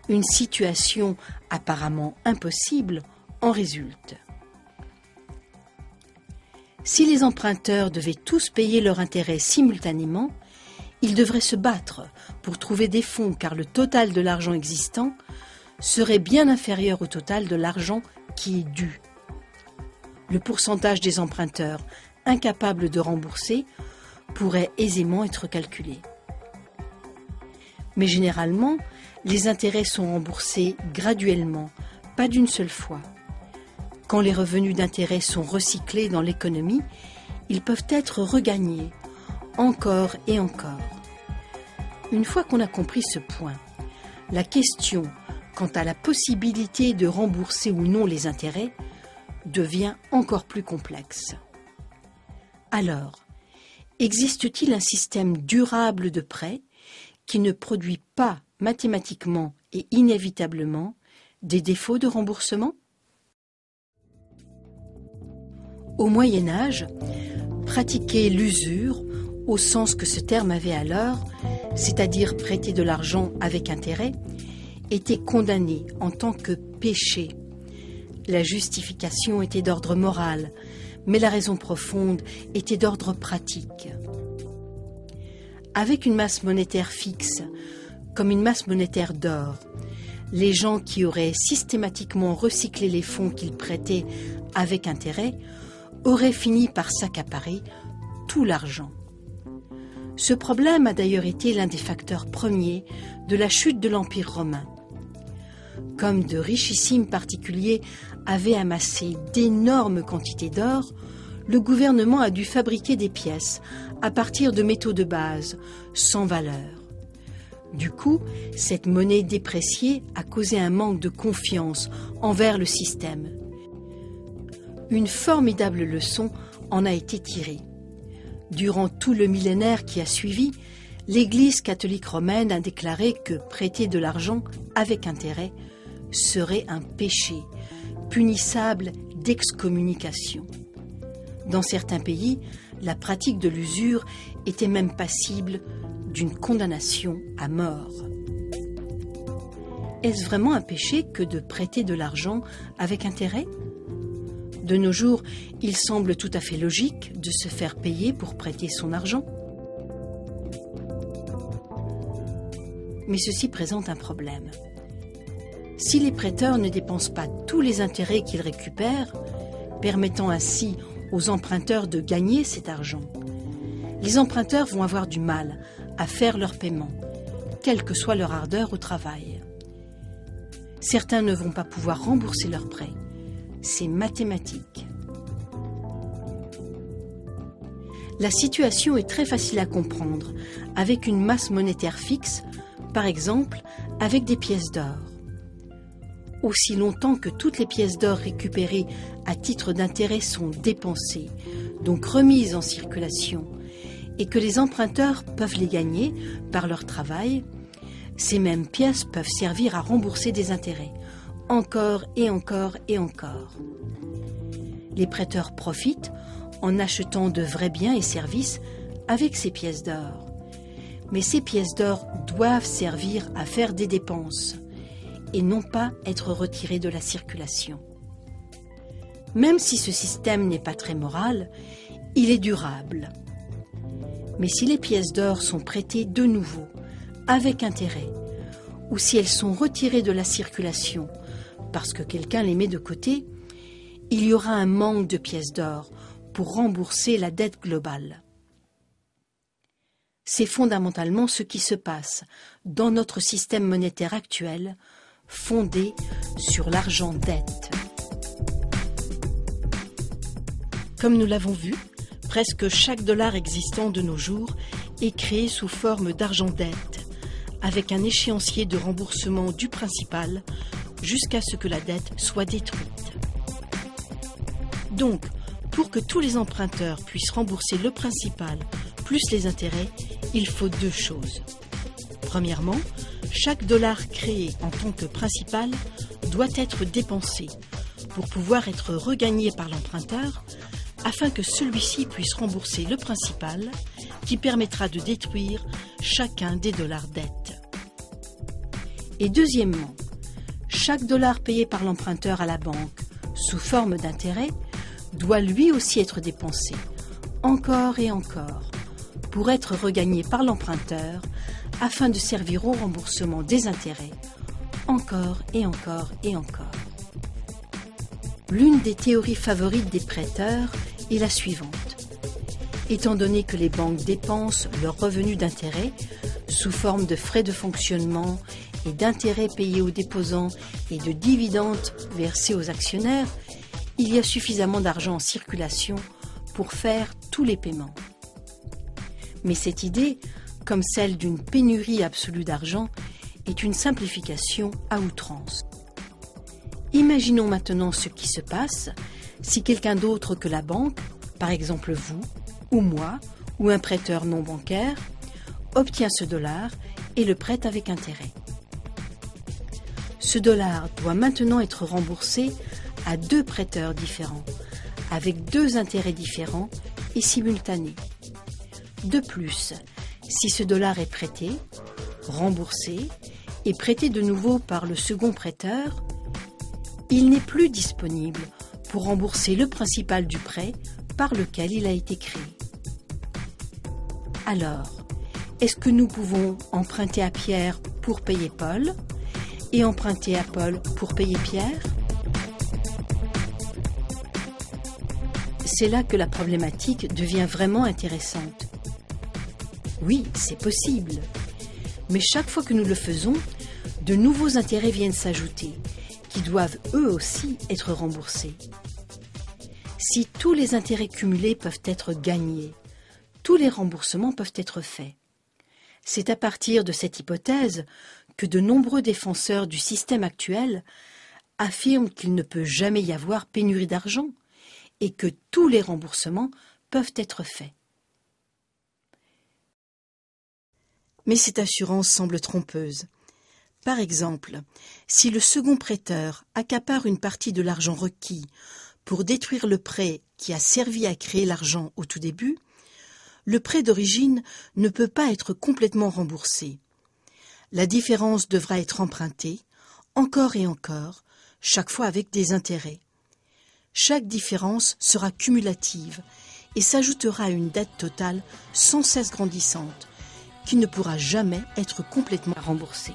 une situation apparemment impossible en résulte. Si les emprunteurs devaient tous payer leur intérêt simultanément, ils devraient se battre pour trouver des fonds car le total de l'argent existant serait bien inférieur au total de l'argent qui est dû. Le pourcentage des emprunteurs incapables de rembourser pourrait aisément être calculé. Mais généralement, les intérêts sont remboursés graduellement, pas d'une seule fois. Quand les revenus d'intérêt sont recyclés dans l'économie, ils peuvent être regagnés, encore et encore. Une fois qu'on a compris ce point, la question quant à la possibilité de rembourser ou non les intérêts devient encore plus complexe. Alors, existe-t-il un système durable de prêt qui ne produit pas mathématiquement et inévitablement des défauts de remboursement? Au Moyen Âge, pratiquer l'usure, au sens que ce terme avait alors, c'est-à-dire prêter de l'argent avec intérêt, était condamné en tant que péché. La justification était d'ordre moral, mais la raison profonde était d'ordre pratique. Avec une masse monétaire fixe, comme une masse monétaire d'or, les gens qui auraient systématiquement recyclé les fonds qu'ils prêtaient avec intérêt auraient fini par s'accaparer tout l'argent. Ce problème a d'ailleurs été l'un des facteurs premiers de la chute de l'Empire romain. Comme de richissimes particuliers avaient amassé d'énormes quantités d'or, le gouvernement a dû fabriquer des pièces à partir de métaux de base, sans valeur. Du coup, cette monnaie dépréciée a causé un manque de confiance envers le système. Une formidable leçon en a été tirée. Durant tout le millénaire qui a suivi, l'Église catholique romaine a déclaré que prêter de l'argent avec intérêt serait un péché, punissable d'excommunication. Dans certains pays, la pratique de l'usure était même passible d'une condamnation à mort. Est-ce vraiment un péché que de prêter de l'argent avec intérêt? De nos jours, il semble tout à fait logique de se faire payer pour prêter son argent. Mais ceci présente un problème. Si les prêteurs ne dépensent pas tous les intérêts qu'ils récupèrent, permettant ainsi aux emprunteurs de gagner cet argent, les emprunteurs vont avoir du mal à faire leur paiement, quelle que soit leur ardeur au travail. Certains ne vont pas pouvoir rembourser leurs prêts. C'est mathématique. La situation est très facile à comprendre avec une masse monétaire fixe, par exemple avec des pièces d'or. Aussi longtemps que toutes les pièces d'or récupérées à titre d'intérêt sont dépensées, donc remises en circulation, et que les emprunteurs peuvent les gagner par leur travail, ces mêmes pièces peuvent servir à rembourser des intérêts, encore et encore et encore. Les prêteurs profitent en achetant de vrais biens et services avec ces pièces d'or. Mais ces pièces d'or doivent servir à faire des dépenses et non pas être retirées de la circulation. Même si ce système n'est pas très moral, il est durable. Mais si les pièces d'or sont prêtées de nouveau, avec intérêt, ou si elles sont retirées de la circulation parce que quelqu'un les met de côté, il y aura un manque de pièces d'or pour rembourser la dette globale. C'est fondamentalement ce qui se passe dans notre système monétaire actuel, fondé sur l'argent-dette. Comme nous l'avons vu, presque chaque dollar existant de nos jours est créé sous forme d'argent-dette, avec un échéancier de remboursement du principal jusqu'à ce que la dette soit détruite. Donc, pour que tous les emprunteurs puissent rembourser le principal plus les intérêts, il faut deux choses. Premièrement, chaque dollar créé en tant que principal doit être dépensé, pour pouvoir être regagné par l'emprunteur afin que celui-ci puisse rembourser le principal qui permettra de détruire chacun des dollars dettes. Et deuxièmement, chaque dollar payé par l'emprunteur à la banque sous forme d'intérêt doit lui aussi être dépensé, encore et encore, pour être regagné par l'emprunteur afin de servir au remboursement des intérêts, encore et encore et encore. L'une des théories favorites des prêteurs est la suivante. Étant donné que les banques dépensent leurs revenus d'intérêt sous forme de frais de fonctionnement et d'intérêts payés aux déposants et de dividendes versés aux actionnaires, il y a suffisamment d'argent en circulation pour faire tous les paiements. Mais cette idée, comme celle d'une pénurie absolue d'argent, est une simplification à outrance. Imaginons maintenant ce qui se passe si quelqu'un d'autre que la banque, par exemple vous, ou moi, ou un prêteur non bancaire, obtient ce dollar et le prête avec intérêt. Ce dollar doit maintenant être remboursé à 2 prêteurs différents, avec 2 intérêts différents et simultanés. De plus, si ce dollar est prêté, remboursé et prêté de nouveau par le second prêteur, il n'est plus disponible pour rembourser le principal du prêt par lequel il a été créé. Alors, est-ce que nous pouvons emprunter à Pierre pour payer Paul et emprunter à Paul pour payer Pierre? C'est là que la problématique devient vraiment intéressante. Oui, c'est possible. Mais chaque fois que nous le faisons, de nouveaux intérêts viennent s'ajouter, qui doivent eux aussi être remboursés. Si tous les intérêts cumulés peuvent être gagnés, tous les remboursements peuvent être faits. C'est à partir de cette hypothèse que de nombreux défenseurs du système actuel affirment qu'il ne peut jamais y avoir pénurie d'argent et que tous les remboursements peuvent être faits. Mais cette assurance semble trompeuse. Par exemple, si le second prêteur accapare une partie de l'argent requis pour détruire le prêt qui a servi à créer l'argent au tout début, le prêt d'origine ne peut pas être complètement remboursé. La différence devra être empruntée, encore et encore, chaque fois avec des intérêts. Chaque différence sera cumulative et s'ajoutera à une dette totale sans cesse grandissante, qui ne pourra jamais être complètement remboursée.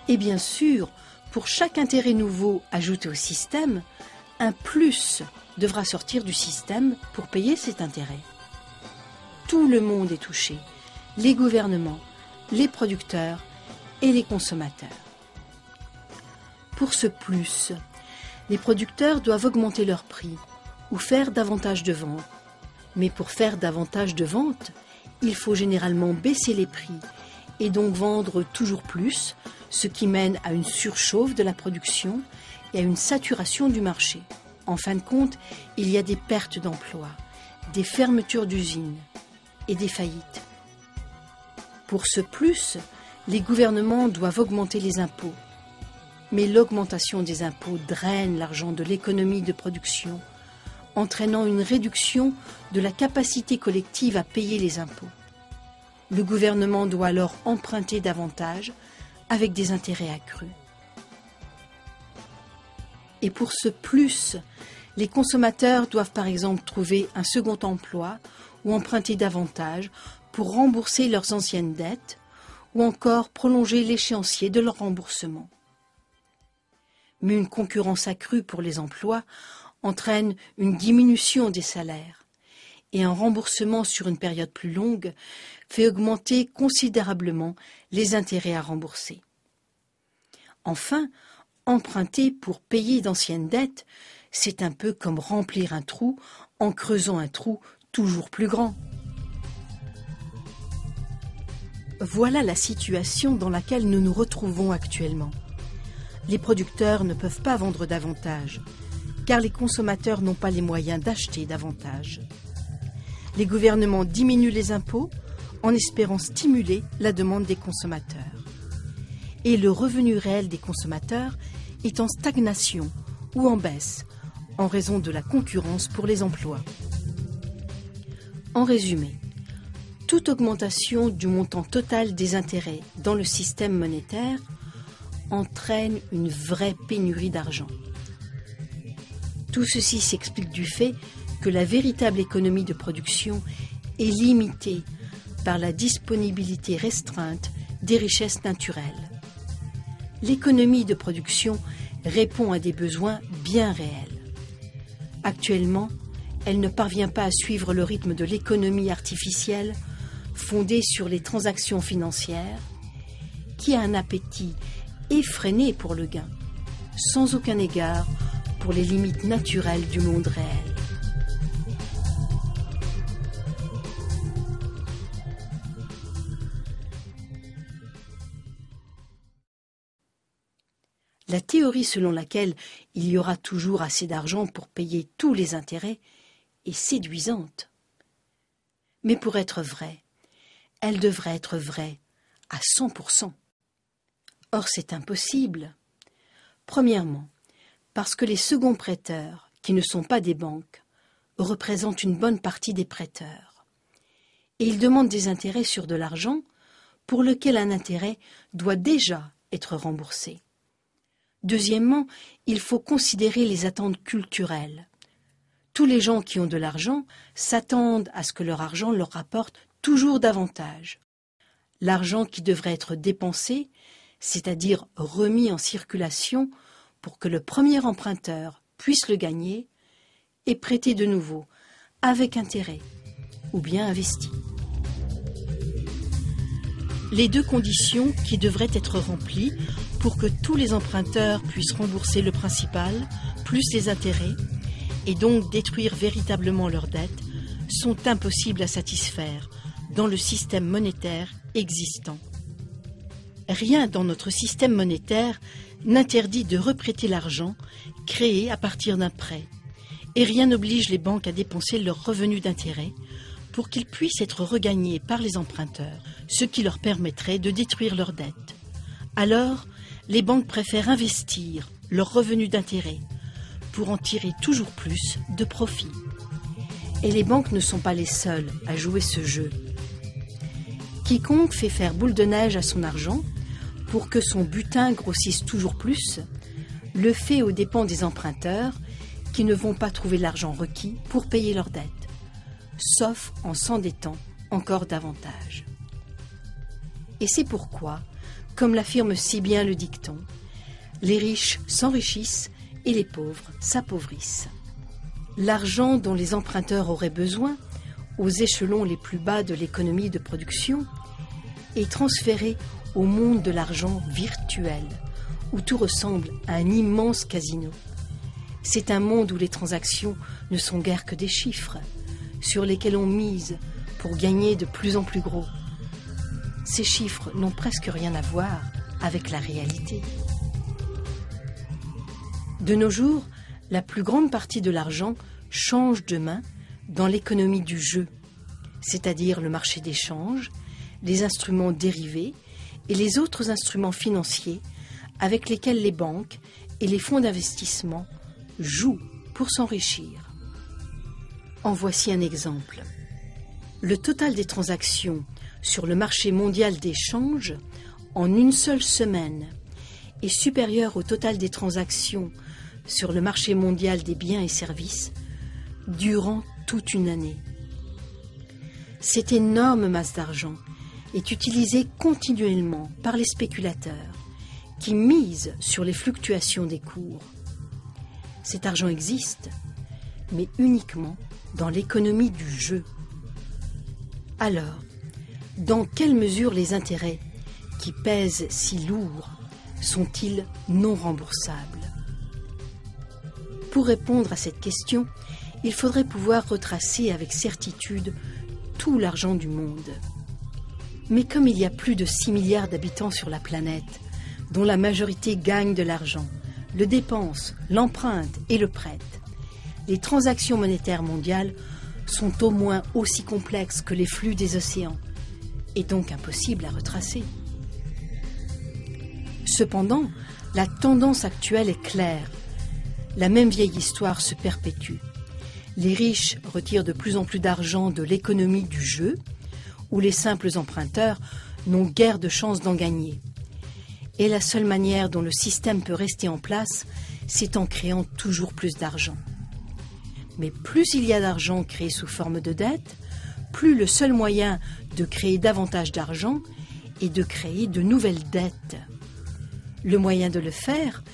Et bien sûr, pour chaque intérêt nouveau ajouté au système, un plus devra sortir du système pour payer cet intérêt. Tout le monde est touché, les gouvernements, les producteurs et les consommateurs. Pour ce plus, les producteurs doivent augmenter leur prix ou faire davantage de ventes. Mais pour faire davantage de ventes, il faut généralement baisser les prix et donc vendre toujours plus, ce qui mène à une surchauffe de la production et à une saturation du marché. En fin de compte, il y a des pertes d'emplois, des fermetures d'usines et des faillites. Pour ce plus, les gouvernements doivent augmenter les impôts. Mais l'augmentation des impôts draine l'argent de l'économie de production, entraînant une réduction de la capacité collective à payer les impôts. Le gouvernement doit alors emprunter davantage avec des intérêts accrus. Et pour ce plus, les consommateurs doivent par exemple trouver un second emploi ou emprunter davantage pour rembourser leurs anciennes dettes ou encore prolonger l'échéancier de leur remboursement. Mais une concurrence accrue pour les emplois entraîne une diminution des salaires et un remboursement sur une période plus longue fait augmenter considérablement les intérêts à rembourser. Enfin, emprunter pour payer d'anciennes dettes, c'est un peu comme remplir un trou en creusant un trou toujours plus grand. Voilà la situation dans laquelle nous nous retrouvons actuellement. Les producteurs ne peuvent pas vendre davantage, car les consommateurs n'ont pas les moyens d'acheter davantage. Les gouvernements diminuent les impôts en espérant stimuler la demande des consommateurs. et le revenu réel des consommateurs est en stagnation ou en baisse en raison de la concurrence pour les emplois. En résumé, toute augmentation du montant total des intérêts dans le système monétaire entraîne une vraie pénurie d'argent. Tout ceci s'explique du fait que la véritable économie de production est limitée par la disponibilité restreinte des richesses naturelles. L'économie de production répond à des besoins bien réels. Actuellement, elle ne parvient pas à suivre le rythme de l'économie artificielle fondée sur les transactions financières, qui a un appétit effréné pour le gain, sans aucun égard pour les limites naturelles du monde réel. La théorie selon laquelle il y aura toujours assez d'argent pour payer tous les intérêts est séduisante. Mais pour être vraie, elle devrait être vraie à 100%. Or, c'est impossible. Premièrement, parce que les seconds prêteurs, qui ne sont pas des banques, représentent une bonne partie des prêteurs. Et ils demandent des intérêts sur de l'argent pour lequel un intérêt doit déjà être remboursé. Deuxièmement, il faut considérer les attentes culturelles. Tous les gens qui ont de l'argent s'attendent à ce que leur argent leur rapporte toujours davantage. L'argent qui devrait être dépensé, c'est-à-dire remis en circulation pour que le premier emprunteur puisse le gagner, est prêté de nouveau, avec intérêt, ou bien investi. Les deux conditions qui devraient être remplies pour que tous les emprunteurs puissent rembourser le principal, plus les intérêts, et donc détruire véritablement leurs dettes, sont impossibles à satisfaire dans le système monétaire existant. Rien dans notre système monétaire n'interdit de reprêter l'argent créé à partir d'un prêt, et rien n'oblige les banques à dépenser leurs revenus d'intérêt pour qu'ils puissent être regagnés par les emprunteurs, ce qui leur permettrait de détruire leurs dettes. Alors, les banques préfèrent investir leurs revenus d'intérêt pour en tirer toujours plus de profit. Et les banques ne sont pas les seules à jouer ce jeu. Quiconque fait faire boule de neige à son argent pour que son butin grossisse toujours plus, le fait aux dépens des emprunteurs qui ne vont pas trouver l'argent requis pour payer leurs dettes, sauf en s'endettant encore davantage. Et c'est pourquoi, comme l'affirme si bien le dicton, les riches s'enrichissent et les pauvres s'appauvrissent. L'argent dont les emprunteurs auraient besoin, aux échelons les plus bas de l'économie de production, est transféré au monde de l'argent virtuel, où tout ressemble à un immense casino. C'est un monde où les transactions ne sont guère que des chiffres, sur lesquels on mise pour gagner de plus en plus gros. Ces chiffres n'ont presque rien à voir avec la réalité. De nos jours, la plus grande partie de l'argent change de main dans l'économie du jeu, c'est-à-dire le marché d'échange, les instruments dérivés et les autres instruments financiers avec lesquels les banques et les fonds d'investissement jouent pour s'enrichir. En voici un exemple. Le total des transactions sur le marché mondial d'échange en une seule semaine est supérieur au total des transactions sur le marché mondial des biens et services durant toute une année. Cette énorme masse d'argent est utilisée continuellement par les spéculateurs qui misent sur les fluctuations des cours. Cet argent existe, mais uniquement dans l'économie du jeu. Alors, dans quelle mesure les intérêts qui pèsent si lourd sont-ils non remboursables? Pour répondre à cette question, il faudrait pouvoir retracer avec certitude tout l'argent du monde. Mais comme il y a plus de 6 milliards d'habitants sur la planète, dont la majorité gagne de l'argent, le dépense, l'emprunte et le prête, les transactions monétaires mondiales sont au moins aussi complexes que les flux des océans, et donc impossibles à retracer. Cependant, la tendance actuelle est claire. La même vieille histoire se perpétue. Les riches retirent de plus en plus d'argent de l'économie du jeu, où les simples emprunteurs n'ont guère de chance d'en gagner. Et la seule manière dont le système peut rester en place, c'est en créant toujours plus d'argent. Mais plus il y a d'argent créé sous forme de dette, plus le seul moyen de créer davantage d'argent est de créer de nouvelles dettes. Le moyen de le faire,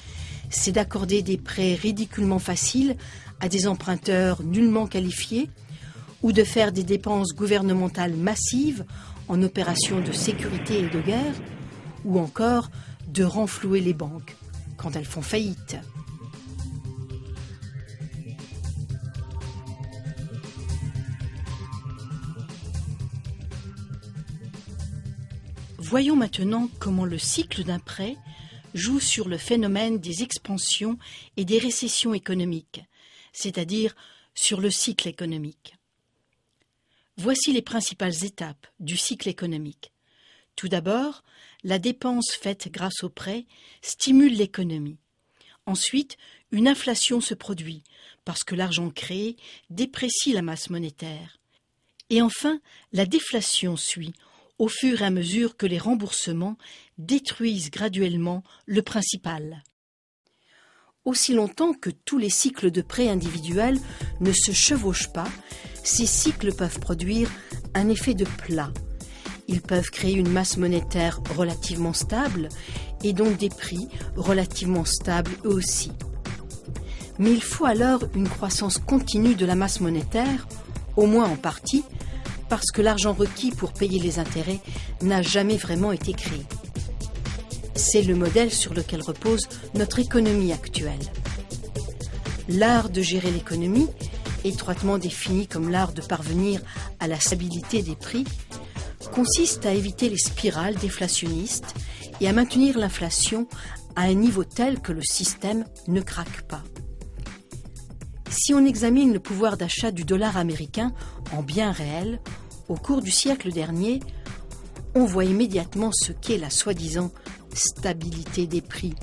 c'est d'accorder des prêts ridiculement faciles à des emprunteurs nullement qualifiés ou de faire des dépenses gouvernementales massives en opérations de sécurité et de guerre, ou encore de renflouer les banques quand elles font faillite. Voyons maintenant comment le cycle d'un prêt joue sur le phénomène des expansions et des récessions économiques, c'est-à-dire sur le cycle économique. Voici les principales étapes du cycle économique. Tout d'abord, la dépense faite grâce au prêt stimule l'économie. Ensuite, une inflation se produit parce que l'argent créé déprécie la masse monétaire. Et enfin, la déflation suit au fur et à mesure que les remboursements détruisent graduellement le principal. Aussi longtemps que tous les cycles de prêts individuels ne se chevauchent pas, ces cycles peuvent produire un effet de plat. Ils peuvent créer une masse monétaire relativement stable et donc des prix relativement stables eux aussi. Mais il faut alors une croissance continue de la masse monétaire, au moins en partie, parce que l'argent requis pour payer les intérêts n'a jamais vraiment été créé. C'est le modèle sur lequel repose notre économie actuelle. L'art de gérer l'économie, étroitement défini comme l'art de parvenir à la stabilité des prix, consiste à éviter les spirales déflationnistes et à maintenir l'inflation à un niveau tel que le système ne craque pas. Si on examine le pouvoir d'achat du dollar américain en biens réels, au cours du siècle dernier, on voit immédiatement ce qu'est la soi-disant stabilité des prix.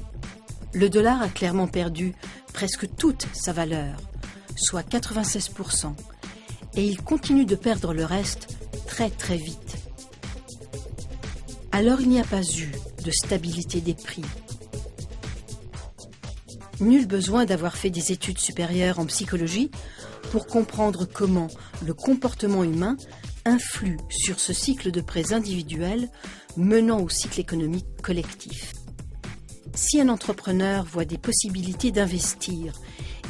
Le dollar a clairement perdu presque toute sa valeur, soit 96%, et il continue de perdre le reste très très vite. Alors il n'y a pas eu de stabilité des prix. Nul besoin d'avoir fait des études supérieures en psychologie pour comprendre comment le comportement humain influe sur ce cycle de prêts individuels menant au cycle économique collectif. Si un entrepreneur voit des possibilités d'investir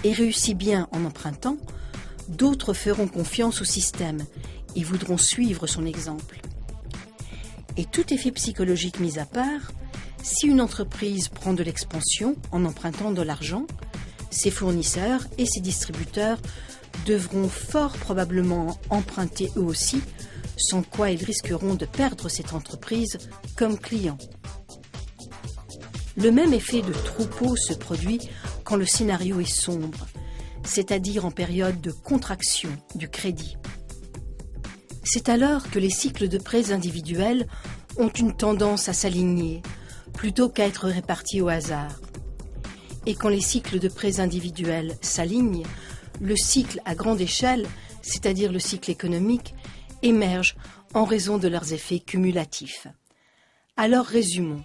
et réussit bien en empruntant, d'autres feront confiance au système et voudront suivre son exemple. Et tout effet psychologique mis à part, si une entreprise prend de l'expansion en empruntant de l'argent, ses fournisseurs et ses distributeurs devront fort probablement emprunter eux aussi, sans quoi ils risqueront de perdre cette entreprise comme client. Le même effet de troupeau se produit quand le scénario est sombre, c'est-à-dire en période de contraction du crédit. C'est alors que les cycles de prêts individuels ont une tendance à s'aligner, plutôt qu'à être répartis au hasard. Et quand les cycles de prêts individuels s'alignent, le cycle à grande échelle, c'est-à-dire le cycle économique, émerge en raison de leurs effets cumulatifs. Alors résumons.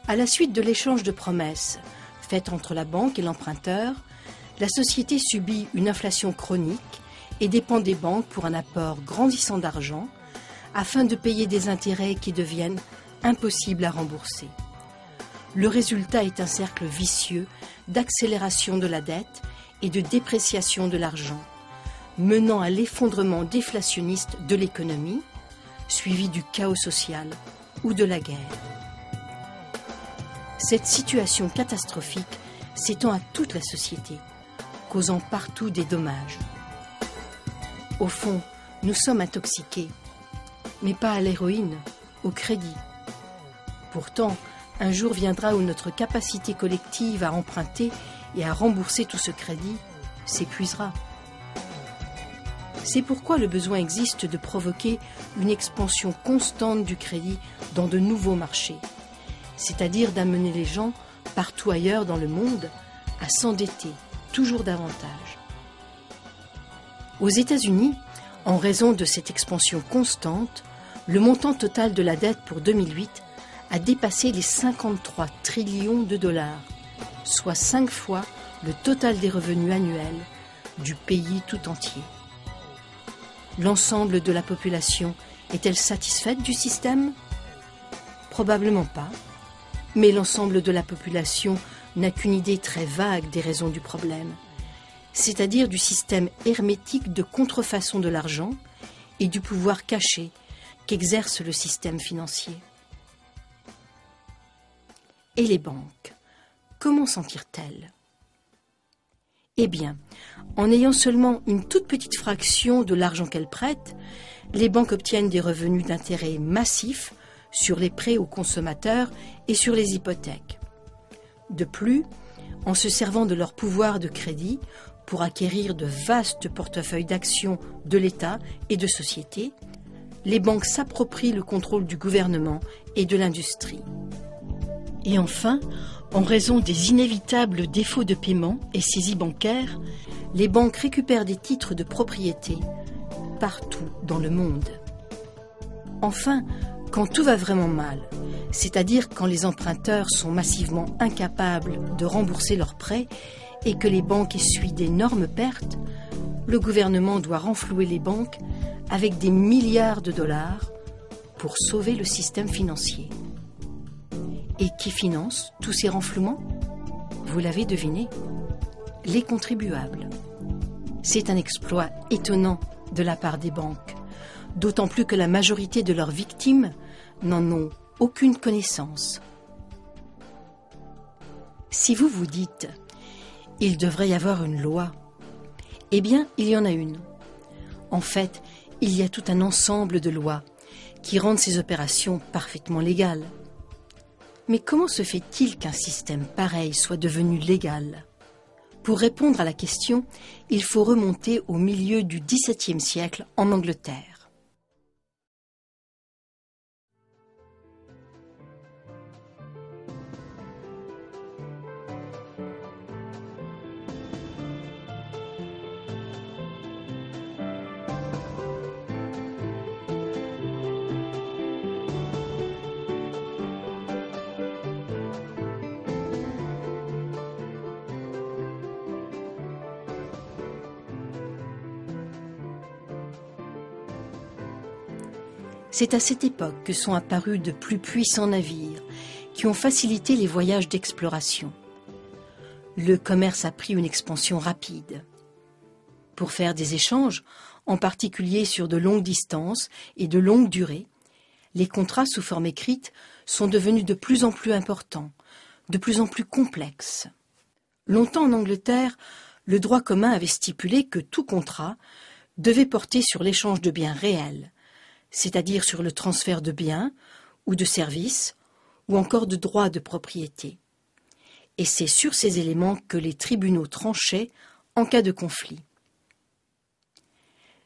À la suite de l'échange de promesses fait entre la banque et l'emprunteur, la société subit une inflation chronique et dépend des banques pour un apport grandissant d'argent afin de payer des intérêts qui deviennent impossibles à rembourser. Le résultat est un cercle vicieux d'accélération de la dette et de dépréciation de l'argent, menant à l'effondrement déflationniste de l'économie, suivi du chaos social ou de la guerre. Cette situation catastrophique s'étend à toute la société, causant partout des dommages. Au fond, nous sommes intoxiqués, mais pas à l'héroïne, au crédit. Pourtant, un jour viendra où notre capacité collective à emprunter et à rembourser tout ce crédit s'épuisera. C'est pourquoi le besoin existe de provoquer une expansion constante du crédit dans de nouveaux marchés. c'est-à-dire d'amener les gens partout ailleurs dans le monde à s'endetter toujours davantage. Aux États-Unis, en raison de cette expansion constante, le montant total de la dette pour 2008 a dépassé les 53 trillions de dollars, soit 5 fois le total des revenus annuels du pays tout entier. L'ensemble de la population est-elle satisfaite du système ? Probablement pas, mais l'ensemble de la population n'a qu'une idée très vague des raisons du problème, c'est-à-dire du système hermétique de contrefaçon de l'argent et du pouvoir caché qu'exerce le système financier. Et les banques, comment s'en tirent-elles ? Eh bien, en ayant seulement une toute petite fraction de l'argent qu'elles prêtent, les banques obtiennent des revenus d'intérêt massifs sur les prêts aux consommateurs et sur les hypothèques. De plus, en se servant de leur pouvoir de crédit pour acquérir de vastes portefeuilles d'actions de l'État et de sociétés, les banques s'approprient le contrôle du gouvernement et de l'industrie. Et enfin, en raison des inévitables défauts de paiement et saisies bancaires, les banques récupèrent des titres de propriété partout dans le monde. Enfin, quand tout va vraiment mal, c'est-à-dire quand les emprunteurs sont massivement incapables de rembourser leurs prêts et que les banques essuient d'énormes pertes, le gouvernement doit renflouer les banques avec des milliards de dollars pour sauver le système financier. Et qui finance tous ces renflouements ? Vous l'avez deviné, les contribuables. C'est un exploit étonnant de la part des banques, d'autant plus que la majorité de leurs victimes n'en ont aucune connaissance. Si vous vous dites « il devrait y avoir une loi », eh bien, il y en a une. En fait, il y a tout un ensemble de lois qui rendent ces opérations parfaitement légales. Mais comment se fait-il qu'un système pareil soit devenu légal ? Pour répondre à la question, il faut remonter au milieu du XVIIe siècle en Angleterre. C'est à cette époque que sont apparus de plus puissants navires qui ont facilité les voyages d'exploration. Le commerce a pris une expansion rapide. Pour faire des échanges, en particulier sur de longues distances et de longue durée, les contrats sous forme écrite sont devenus de plus en plus importants, de plus en plus complexes. Longtemps en Angleterre, le droit commun avait stipulé que tout contrat devait porter sur l'échange de biens réels, c'est-à-dire sur le transfert de biens ou de services ou encore de droits de propriété. Et c'est sur ces éléments que les tribunaux tranchaient en cas de conflit.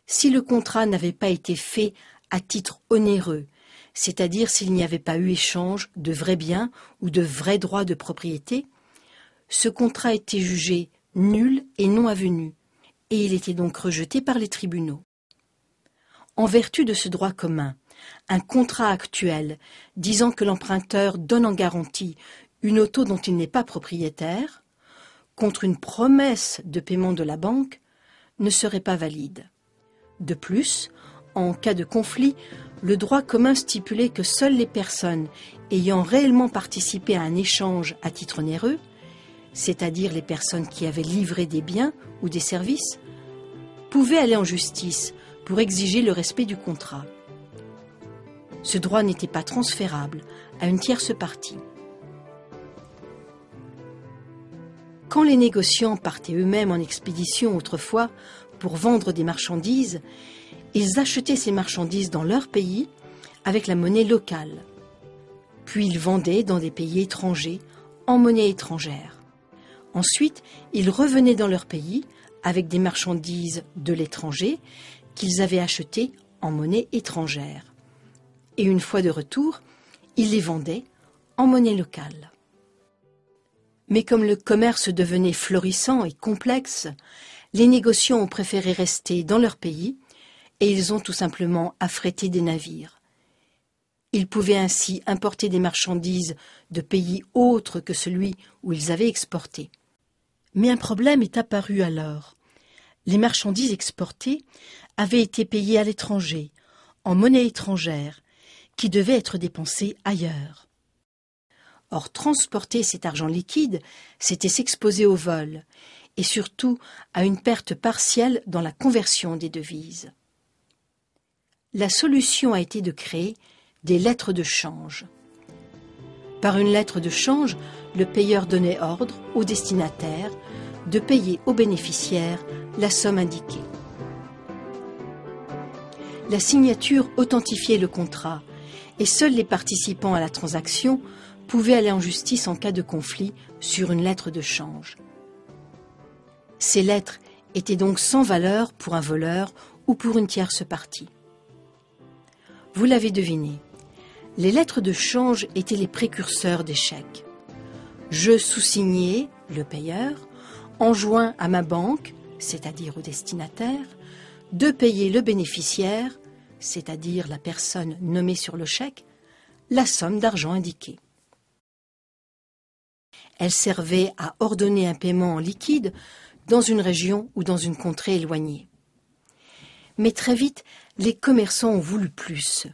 Si le contrat n'avait pas été fait à titre onéreux, c'est-à-dire s'il n'y avait pas eu échange de vrais biens ou de vrais droits de propriété, ce contrat était jugé nul et non avenu, et il était donc rejeté par les tribunaux. En vertu de ce droit commun, un contrat actuel disant que l'emprunteur donne en garantie une auto dont il n'est pas propriétaire, contre une promesse de paiement de la banque, ne serait pas valide. De plus, en cas de conflit, le droit commun stipulait que seules les personnes ayant réellement participé à un échange à titre onéreux, c'est-à-dire les personnes qui avaient livré des biens ou des services, pouvaient aller en justice pour exiger le respect du contrat. Ce droit n'était pas transférable à une tierce partie. Quand les négociants partaient eux-mêmes en expédition autrefois pour vendre des marchandises, ils achetaient ces marchandises dans leur pays avec la monnaie locale. Puis ils vendaient dans des pays étrangers en monnaie étrangère. Ensuite, ils revenaient dans leur pays avec des marchandises de l'étranger qu'ils avaient achetées en monnaie étrangère. Et une fois de retour, ils les vendaient en monnaie locale. Mais comme le commerce devenait florissant et complexe, les négociants ont préféré rester dans leur pays et ils ont tout simplement affrété des navires. Ils pouvaient ainsi importer des marchandises de pays autres que celui où ils avaient exporté. Mais un problème est apparu alors. Les marchandises exportées avaient été payées à l'étranger, en monnaie étrangère, qui devait être dépensée ailleurs. Or, transporter cet argent liquide, c'était s'exposer au vol, et surtout à une perte partielle dans la conversion des devises. La solution a été de créer des lettres de change. Par une lettre de change, le payeur donnait ordre au destinataire de payer au bénéficiaire la somme indiquée. La signature authentifiait le contrat et seuls les participants à la transaction pouvaient aller en justice en cas de conflit sur une lettre de change. Ces lettres étaient donc sans valeur pour un voleur ou pour une tierce partie. Vous l'avez deviné, les lettres de change étaient les précurseurs des chèques. Je sous-signais, le payeur, enjoint à ma banque, c'est-à-dire au destinataire, de payer le bénéficiaire, c'est-à-dire la personne nommée sur le chèque, la somme d'argent indiquée. Elle servait à ordonner un paiement en liquide dans une région ou dans une contrée éloignée. Mais très vite, les commerçants ont voulu plus.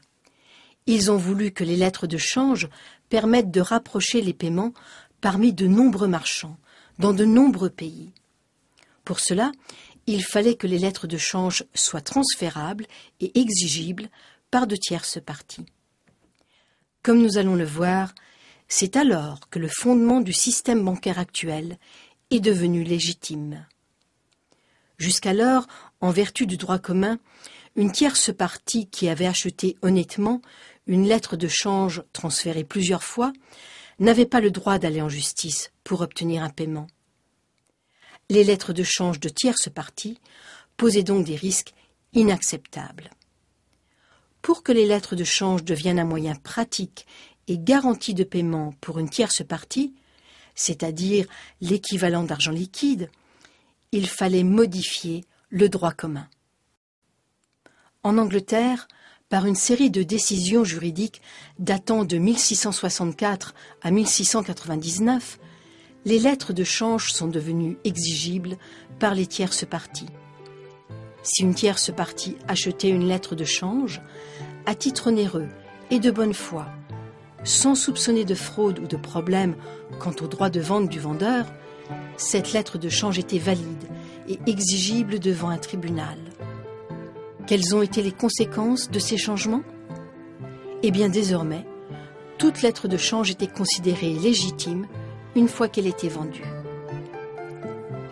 Ils ont voulu que les lettres de change permettent de rapprocher les paiements parmi de nombreux marchands, dans de nombreux pays. Pour cela, il fallait que les lettres de change soient transférables et exigibles par de tierces parties. Comme nous allons le voir, c'est alors que le fondement du système bancaire actuel est devenu légitime. Jusqu'alors, en vertu du droit commun, une tierce partie qui avait acheté honnêtement une lettre de change transférée plusieurs fois n'avait pas le droit d'aller en justice pour obtenir un paiement. Les lettres de change de tierces parties posaient donc des risques inacceptables. Pour que les lettres de change deviennent un moyen pratique et garanti de paiement pour une tierce partie, c'est-à-dire l'équivalent d'argent liquide, il fallait modifier le droit commun. En Angleterre, par une série de décisions juridiques datant de 1664 à 1699, les lettres de change sont devenues exigibles par les tierces parties. Si une tierce partie achetait une lettre de change, à titre onéreux et de bonne foi, sans soupçonner de fraude ou de problème quant au droit de vente du vendeur, cette lettre de change était valide et exigible devant un tribunal. Quelles ont été les conséquences de ces changements? Eh bien, désormais, toute lettre de change était considérée légitime une fois qu'elle était vendue.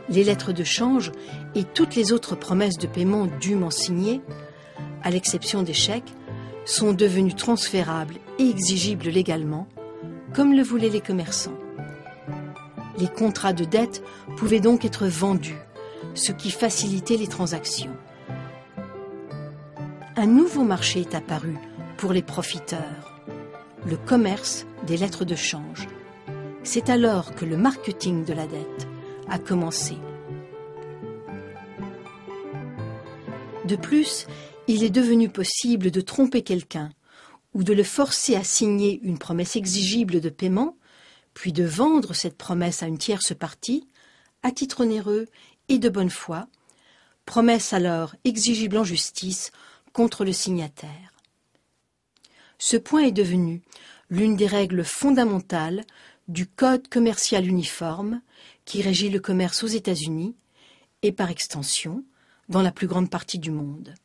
Les lettres de change et toutes les autres promesses de paiement dûment signées, à l'exception des chèques, sont devenues transférables et exigibles légalement, comme le voulaient les commerçants. Les contrats de dette pouvaient donc être vendus, ce qui facilitait les transactions. Un nouveau marché est apparu pour les profiteurs, le commerce des lettres de change. C'est alors que le marketing de la dette a commencé. De plus, il est devenu possible de tromper quelqu'un ou de le forcer à signer une promesse exigible de paiement, puis de vendre cette promesse à une tierce partie, à titre onéreux et de bonne foi, promesse alors exigible en justice contre le signataire. Ce point est devenu l'une des règles fondamentales du Code commercial uniforme qui régit le commerce aux États-Unis et par extension dans la plus grande partie du monde.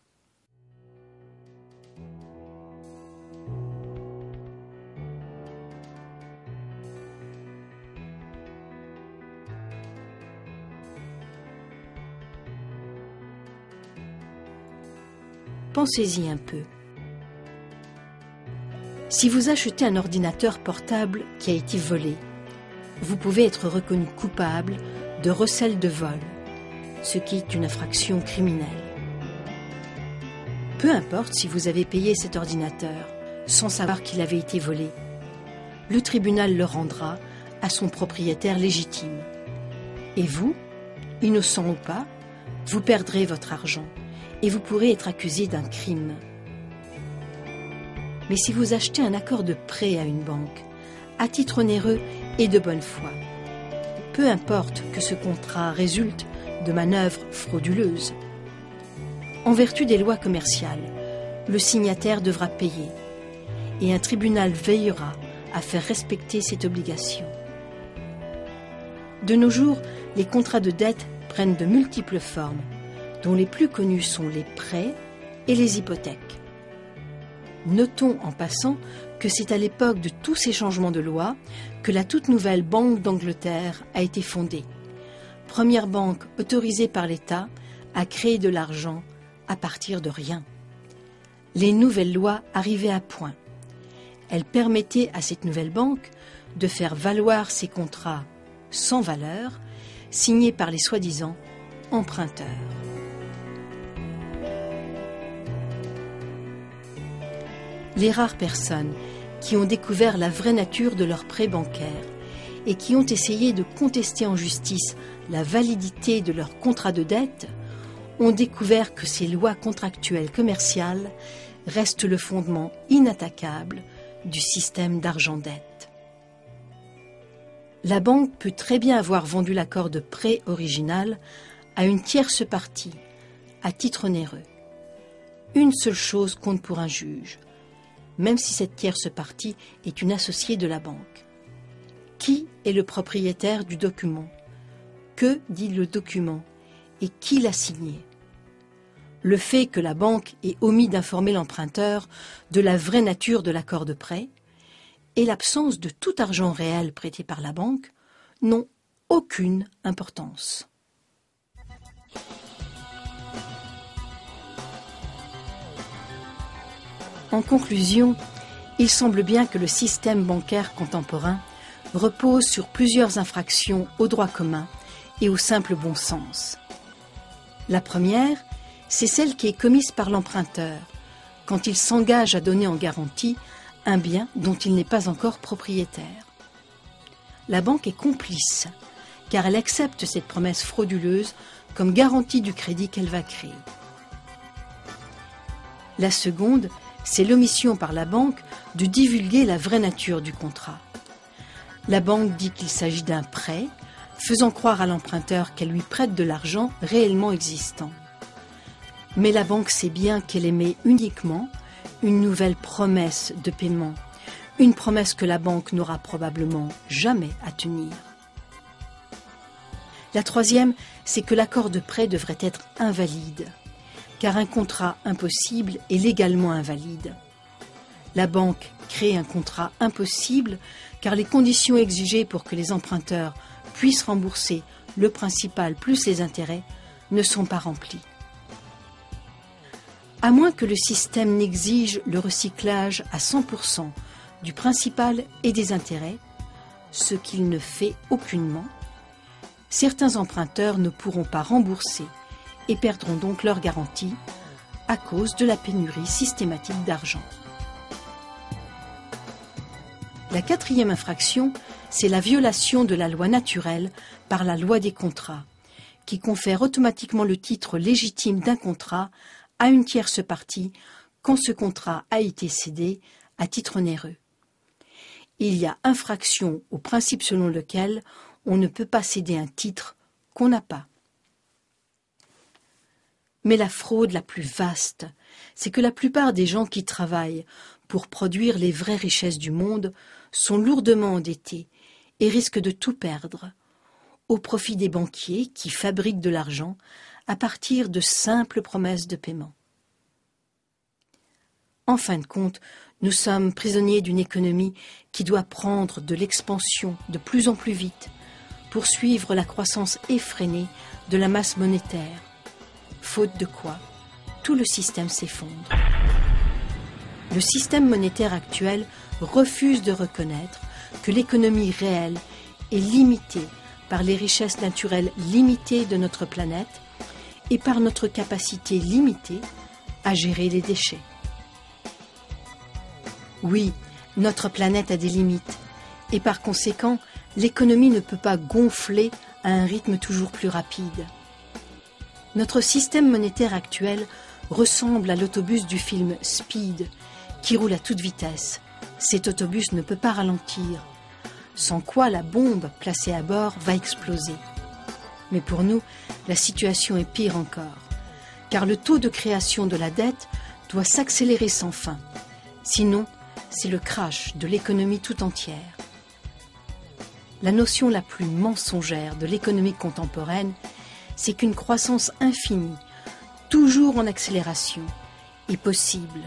Pensez-y un peu. Si vous achetez un ordinateur portable qui a été volé, vous pouvez être reconnu coupable de recel de vol, ce qui est une infraction criminelle. Peu importe si vous avez payé cet ordinateur sans savoir qu'il avait été volé. le tribunal le rendra à son propriétaire légitime. Et vous, innocent ou pas, vous perdrez votre argent et vous pourrez être accusé d'un crime. Mais si vous achetez un accord de prêt à une banque, à titre onéreux et de bonne foi, peu importe que ce contrat résulte de manœuvres frauduleuses, en vertu des lois commerciales, le signataire devra payer et un tribunal veillera à faire respecter cette obligation. De nos jours, les contrats de dette prennent de multiples formes, dont les plus connus sont les prêts et les hypothèques. Notons en passant que c'est à l'époque de tous ces changements de loi que la toute nouvelle Banque d'Angleterre a été fondée, première banque autorisée par l'État à créer de l'argent à partir de rien. Les nouvelles lois arrivaient à point. Elles permettaient à cette nouvelle banque de faire valoir ses contrats sans valeur, signés par les soi-disant emprunteurs. Les rares personnes qui ont découvert la vraie nature de leurs prêts bancaires et qui ont essayé de contester en justice la validité de leurs contrats de dette ont découvert que ces lois contractuelles commerciales restent le fondement inattaquable du système d'argent-dette. La banque peut très bien avoir vendu l'accord de prêt original à une tierce partie, à titre onéreux. Une seule chose compte pour un juge, même si cette tierce partie est une associée de la banque. Qui est le propriétaire du document? Que dit le document? Et qui l'a signé? Le fait que la banque ait omis d'informer l'emprunteur de la vraie nature de l'accord de prêt et l'absence de tout argent réel prêté par la banque n'ont aucune importance. En conclusion, il semble bien que le système bancaire contemporain repose sur plusieurs infractions au droit commun et au simple bon sens. La première, c'est celle qui est commise par l'emprunteur quand il s'engage à donner en garantie un bien dont il n'est pas encore propriétaire. La banque est complice, car elle accepte cette promesse frauduleuse comme garantie du crédit qu'elle va créer. La seconde, c'est l'omission par la banque de divulguer la vraie nature du contrat. La banque dit qu'il s'agit d'un prêt, faisant croire à l'emprunteur qu'elle lui prête de l'argent réellement existant. Mais la banque sait bien qu'elle émet uniquement une nouvelle promesse de paiement, une promesse que la banque n'aura probablement jamais à tenir. La troisième, c'est que l'accord de prêt devrait être invalide, car un contrat impossible est légalement invalide. La banque crée un contrat impossible car les conditions exigées pour que les emprunteurs puissent rembourser le principal plus les intérêts ne sont pas remplies. À moins que le système n'exige le recyclage à 100% du principal et des intérêts, ce qu'il ne fait aucunement, certains emprunteurs ne pourront pas rembourser et perdront donc leur garantie à cause de la pénurie systématique d'argent. La quatrième infraction, c'est la violation de la loi naturelle par la loi des contrats, qui confère automatiquement le titre légitime d'un contrat à une tierce partie quand ce contrat a été cédé à titre onéreux. Il y a infraction au principe selon lequel on ne peut pas céder un titre qu'on n'a pas. Mais la fraude la plus vaste, c'est que la plupart des gens qui travaillent pour produire les vraies richesses du monde sont lourdement endettés et risquent de tout perdre, au profit des banquiers qui fabriquent de l'argent à partir de simples promesses de paiement. En fin de compte, nous sommes prisonniers d'une économie qui doit prendre de l'expansion de plus en plus vite pour suivre la croissance effrénée de la masse monétaire, faute de quoi tout le système s'effondre. Le système monétaire actuel refuse de reconnaître que l'économie réelle est limitée par les richesses naturelles limitées de notre planète et par notre capacité limitée à gérer les déchets. Oui, notre planète a des limites, Et par conséquent, l'économie ne peut pas gonfler à un rythme toujours plus rapide. Notre système monétaire actuel ressemble à l'autobus du film Speed, qui roule à toute vitesse. Cet autobus ne peut pas ralentir, sans quoi la bombe placée à bord va exploser. Mais pour nous, la situation est pire encore, car le taux de création de la dette doit s'accélérer sans fin. Sinon, c'est le crash de l'économie tout entière. La notion la plus mensongère de l'économie contemporaine, c'est qu'une croissance infinie, toujours en accélération, est possible.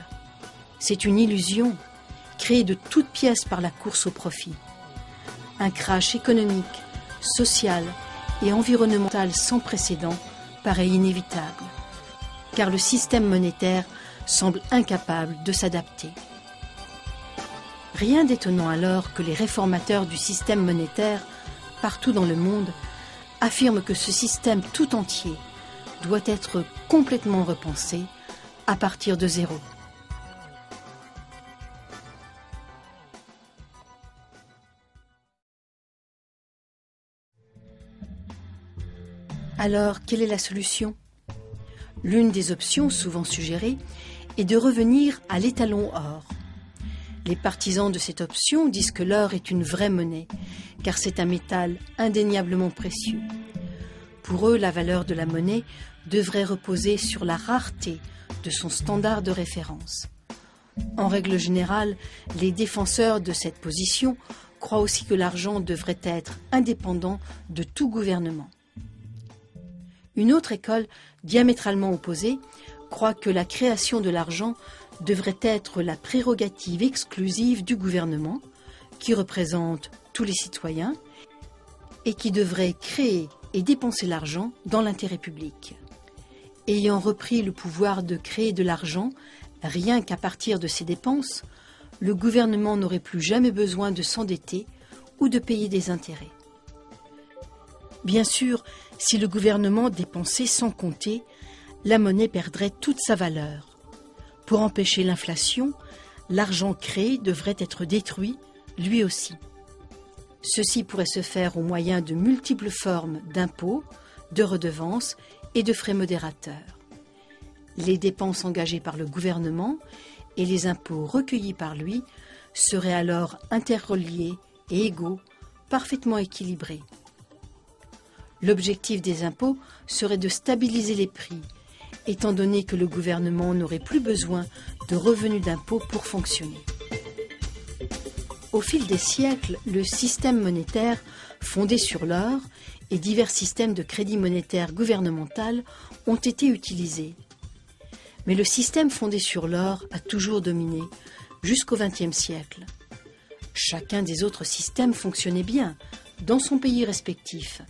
C'est une illusion, créée de toutes pièces par la course au profit. Un crash économique, social et environnemental sans précédent paraît inévitable, car le système monétaire semble incapable de s'adapter. Rien d'étonnant alors que les réformateurs du système monétaire, partout dans le monde, affirment que ce système tout entier doit être complètement repensé à partir de zéro. Alors, quelle est la solution? L'une des options souvent suggérées est de revenir à l'étalon or. Les partisans de cette option disent que l'or est une vraie monnaie, car c'est un métal indéniablement précieux. Pour eux, la valeur de la monnaie devrait reposer sur la rareté de son standard de référence. En règle générale, les défenseurs de cette position croient aussi que l'argent devrait être indépendant de tout gouvernement. Une autre école, diamétralement opposée, croit que la création de l'argent devrait être la prérogative exclusive du gouvernement, qui représente tous les citoyens, et qui devrait créer et dépenser l'argent dans l'intérêt public. Ayant repris le pouvoir de créer de l'argent, rien qu'à partir de ses dépenses, le gouvernement n'aurait plus jamais besoin de s'endetter ou de payer des intérêts. Bien sûr, si le gouvernement dépensait sans compter, la monnaie perdrait toute sa valeur. Pour empêcher l'inflation, l'argent créé devrait être détruit, lui aussi. Ceci pourrait se faire au moyen de multiples formes d'impôts, de redevances et de frais modérateurs. Les dépenses engagées par le gouvernement et les impôts recueillis par lui seraient alors interreliés et égaux, parfaitement équilibrés. L'objectif des impôts serait de stabiliser les prix, étant donné que le gouvernement n'aurait plus besoin de revenus d'impôts pour fonctionner. Au fil des siècles, le système monétaire fondé sur l'or et divers systèmes de crédit monétaire gouvernemental ont été utilisés. Mais le système fondé sur l'or a toujours dominé, jusqu'au XXe siècle. Chacun des autres systèmes fonctionnait bien, dans son pays respectif,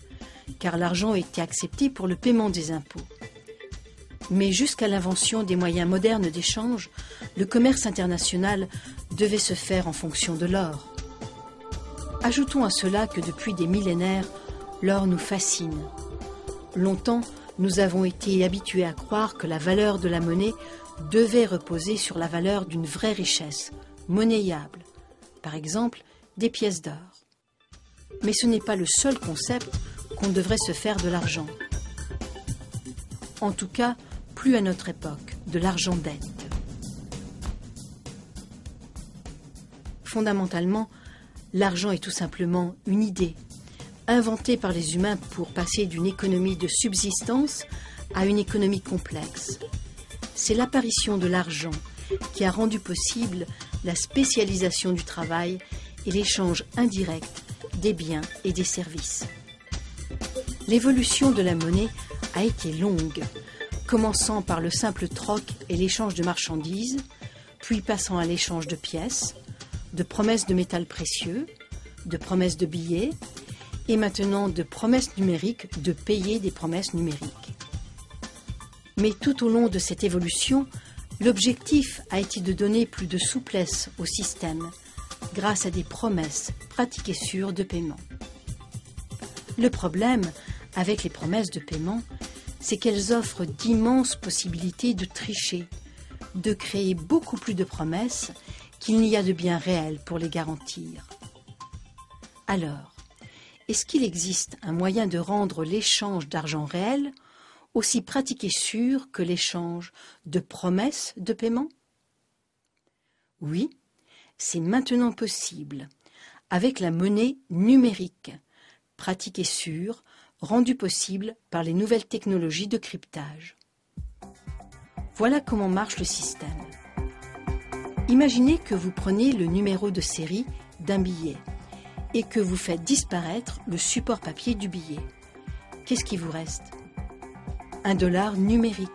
car l'argent était accepté pour le paiement des impôts. Mais jusqu'à l'invention des moyens modernes d'échange, le commerce international devait se faire en fonction de l'or. Ajoutons à cela que depuis des millénaires, l'or nous fascine. Longtemps, nous avons été habitués à croire que la valeur de la monnaie devait reposer sur la valeur d'une vraie richesse, monnayable, par exemple des pièces d'or. Mais ce n'est pas le seul concept qu'on devrait se faire de l'argent. En tout cas, plus à notre époque, de l'argent dette. Fondamentalement, l'argent est tout simplement une idée, inventée par les humains pour passer d'une économie de subsistance à une économie complexe. C'est l'apparition de l'argent qui a rendu possible la spécialisation du travail et l'échange indirect des biens et des services. L'évolution de la monnaie a été longue, commençant par le simple troc et l'échange de marchandises, puis passant à l'échange de pièces, de promesses de métals précieux, de promesses de billets, et maintenant de promesses numériques de payer des promesses numériques. Mais tout au long de cette évolution, l'objectif a été de donner plus de souplesse au système, grâce à des promesses pratiques et sûres de paiement. Le problème avec les promesses de paiement, c'est qu'elles offrent d'immenses possibilités de tricher, de créer beaucoup plus de promesses qu'il n'y a de biens réels pour les garantir. Alors, est-ce qu'il existe un moyen de rendre l'échange d'argent réel aussi pratique et sûr que l'échange de promesses de paiement? Oui, c'est maintenant possible, avec la monnaie numérique, pratique et sûre, rendue possible par les nouvelles technologies de cryptage. Voilà comment marche le système. Imaginez que vous prenez le numéro de série d'un billet et que vous faites disparaître le support papier du billet. Qu'est-ce qui vous reste? Un dollar numérique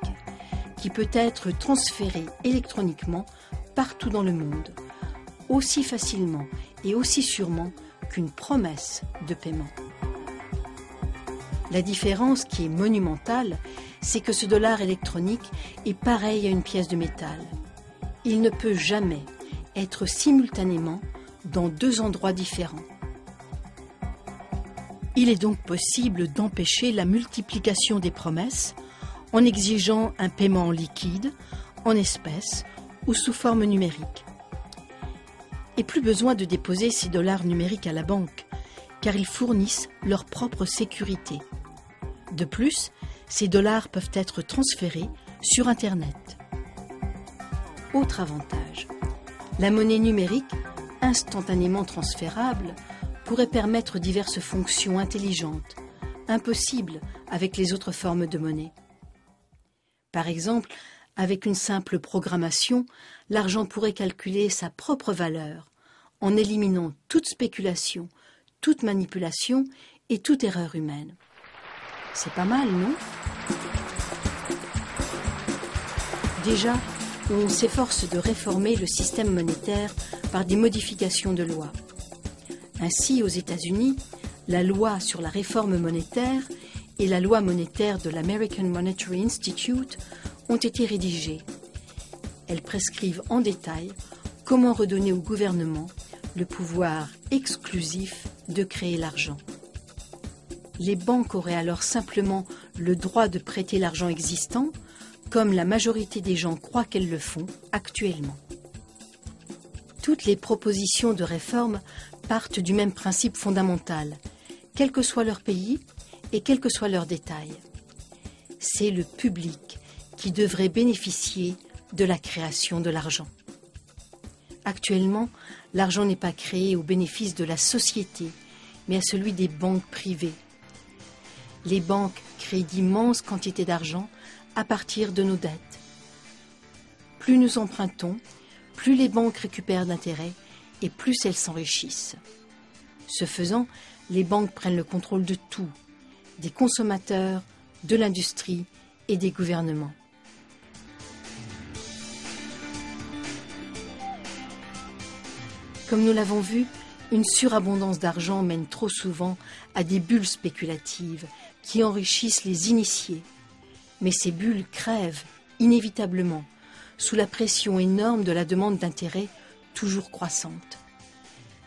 qui peut être transféré électroniquement partout dans le monde, aussi facilement et aussi sûrement qu'une promesse de paiement. La différence qui est monumentale, c'est que ce dollar électronique est pareil à une pièce de métal. Il ne peut jamais être simultanément dans deux endroits différents. Il est donc possible d'empêcher la multiplication des promesses en exigeant un paiement en liquide, en espèces ou sous forme numérique. Et plus besoin de déposer ces dollars numériques à la banque, car ils fournissent leur propre sécurité. De plus, ces dollars peuvent être transférés sur Internet. Autre avantage, la monnaie numérique, instantanément transférable, pourrait permettre diverses fonctions intelligentes, impossibles avec les autres formes de monnaie. Par exemple, avec une simple programmation, l'argent pourrait calculer sa propre valeur, en éliminant toute spéculation, toute manipulation et toute erreur humaine. C'est pas mal, non? Déjà, on s'efforce de réformer le système monétaire par des modifications de loi. Ainsi, aux États-Unis, la loi sur la réforme monétaire et la loi monétaire de l'American Monetary Institute ont été rédigées. Elles prescrivent en détail comment redonner au gouvernement le pouvoir exclusif de créer l'argent. Les banques auraient alors simplement le droit de prêter l'argent existant, comme la majorité des gens croient qu'elles le font actuellement. Toutes les propositions de réforme partent du même principe fondamental, quel que soit leur pays et quel que soit leur détail. C'est le public qui devrait bénéficier de la création de l'argent. Actuellement, l'argent n'est pas créé au bénéfice de la société, mais à celui des banques privées. Les banques créent d'immenses quantités d'argent à partir de nos dettes. Plus nous empruntons, plus les banques récupèrent d'intérêts et plus elles s'enrichissent. Ce faisant, les banques prennent le contrôle de tout, des consommateurs, de l'industrie et des gouvernements. Comme nous l'avons vu, une surabondance d'argent mène trop souvent à des bulles spéculatives qui enrichissent les initiés. Mais ces bulles crèvent inévitablement sous la pression énorme de la demande d'intérêt toujours croissante.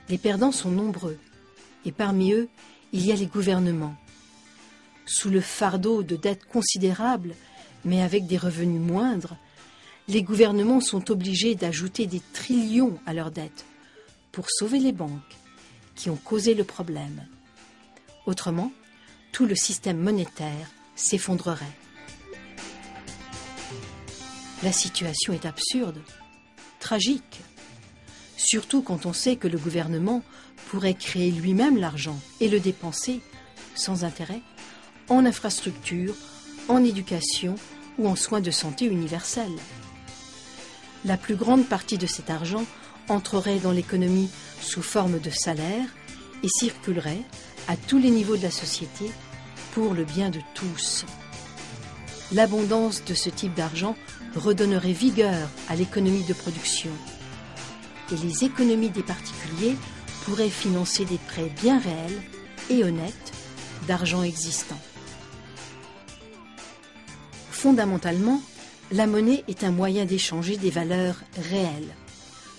Les perdants sont nombreux et parmi eux, il y a les gouvernements. Sous le fardeau de dettes considérables, mais avec des revenus moindres, les gouvernements sont obligés d'ajouter des trillions à leurs dettes pour sauver les banques qui ont causé le problème. Autrement, tout le système monétaire s'effondrerait. La situation est absurde, tragique, surtout quand on sait que le gouvernement pourrait créer lui-même l'argent et le dépenser, sans intérêt, en infrastructures, en éducation ou en soins de santé universels. La plus grande partie de cet argent entrerait dans l'économie sous forme de salaire et circulerait à tous les niveaux de la société pour le bien de tous. L'abondance de ce type d'argent redonnerait vigueur à l'économie de production. Et les économies des particuliers pourraient financer des prêts bien réels et honnêtes d'argent existant. Fondamentalement, la monnaie est un moyen d'échanger des valeurs réelles.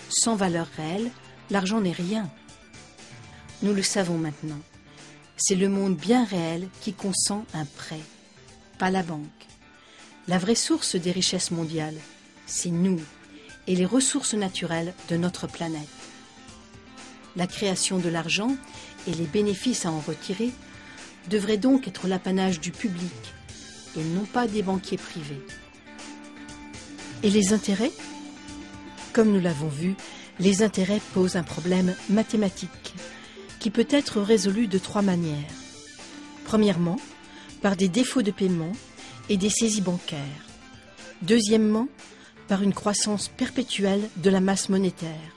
Sans valeur réelle, l'argent n'est rien. Nous le savons maintenant. C'est le monde bien réel qui consent un prêt, pas la banque. La vraie source des richesses mondiales, c'est nous et les ressources naturelles de notre planète. La création de l'argent et les bénéfices à en retirer devraient donc être l'apanage du public et non pas des banquiers privés. Et les intérêts ? Comme nous l'avons vu, les intérêts posent un problème mathématique qui peut être résolu de 3 manières. Premièrement, par des défauts de paiement et des saisies bancaires. Deuxièmement, par une croissance perpétuelle de la masse monétaire.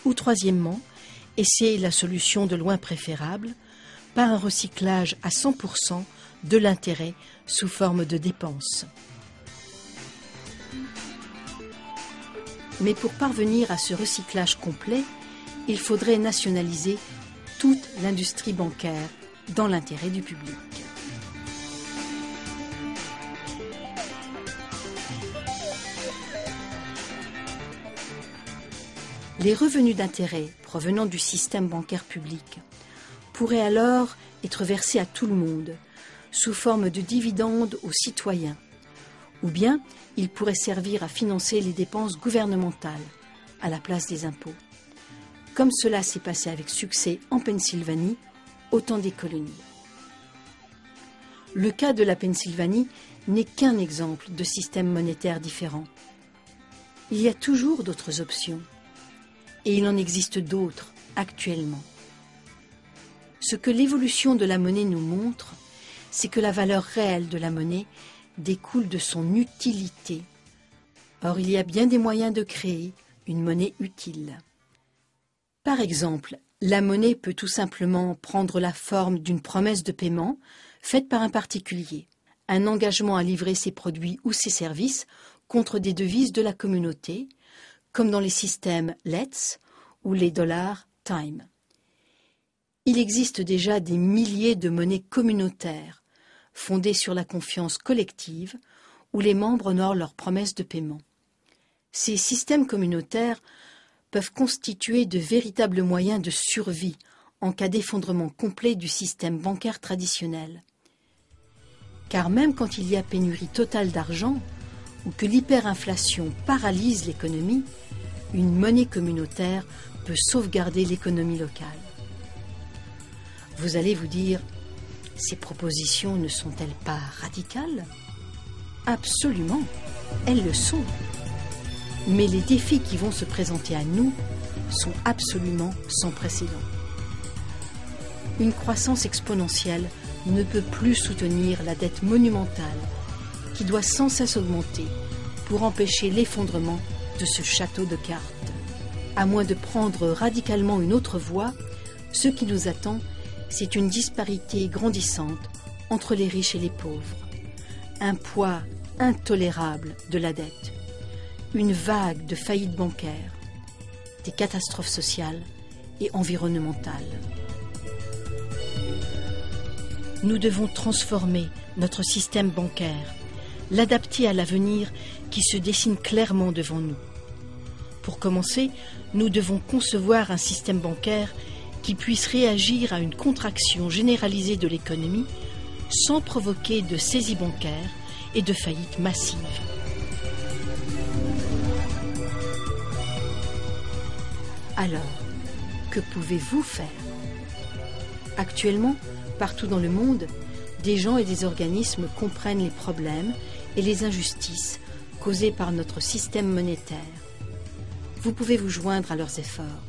Ou troisièmement, et c'est la solution de loin préférable, par un recyclage à 100% de l'intérêt sous forme de dépenses. Mais pour parvenir à ce recyclage complet, il faudrait nationaliser toute l'industrie bancaire dans l'intérêt du public. Les revenus d'intérêt provenant du système bancaire public pourraient alors être versés à tout le monde, sous forme de dividendes aux citoyens, ou bien ils pourraient servir à financer les dépenses gouvernementales à la place des impôts, comme cela s'est passé avec succès en Pennsylvanie au temps des colonies. Le cas de la Pennsylvanie n'est qu'un exemple de système monétaire différent. Il y a toujours d'autres options. Et il en existe d'autres actuellement. Ce que l'évolution de la monnaie nous montre, c'est que la valeur réelle de la monnaie découle de son utilité. Or, il y a bien des moyens de créer une monnaie utile. Par exemple, la monnaie peut tout simplement prendre la forme d'une promesse de paiement faite par un particulier, un engagement à livrer ses produits ou ses services contre des devises de la communauté, comme dans les systèmes Let's ou les dollars Time. Il existe déjà des milliers de monnaies communautaires, fondées sur la confiance collective, où les membres honorent leurs promesses de paiement. Ces systèmes communautaires peuvent constituer de véritables moyens de survie en cas d'effondrement complet du système bancaire traditionnel. Car même quand il y a pénurie totale d'argent, ou que l'hyperinflation paralyse l'économie, une monnaie communautaire peut sauvegarder l'économie locale. Vous allez vous dire, ces propositions ne sont-elles pas radicales ? Absolument, elles le sont. Mais les défis qui vont se présenter à nous sont absolument sans précédent. Une croissance exponentielle ne peut plus soutenir la dette monumentale qui doit sans cesse augmenter pour empêcher l'effondrement de ce château de cartes. À moins de prendre radicalement une autre voie, ce qui nous attend, c'est une disparité grandissante entre les riches et les pauvres, un poids intolérable de la dette, une vague de faillites bancaires, des catastrophes sociales et environnementales. Nous devons transformer notre système bancaire, l'adapter à l'avenir qui se dessine clairement devant nous. Pour commencer, nous devons concevoir un système bancaire qui puisse réagir à une contraction généralisée de l'économie sans provoquer de saisie bancaire et de faillite massive. Alors, que pouvez-vous faire ? Actuellement, partout dans le monde, des gens et des organismes comprennent les problèmes et les injustices causées par notre système monétaire. Vous pouvez vous joindre à leurs efforts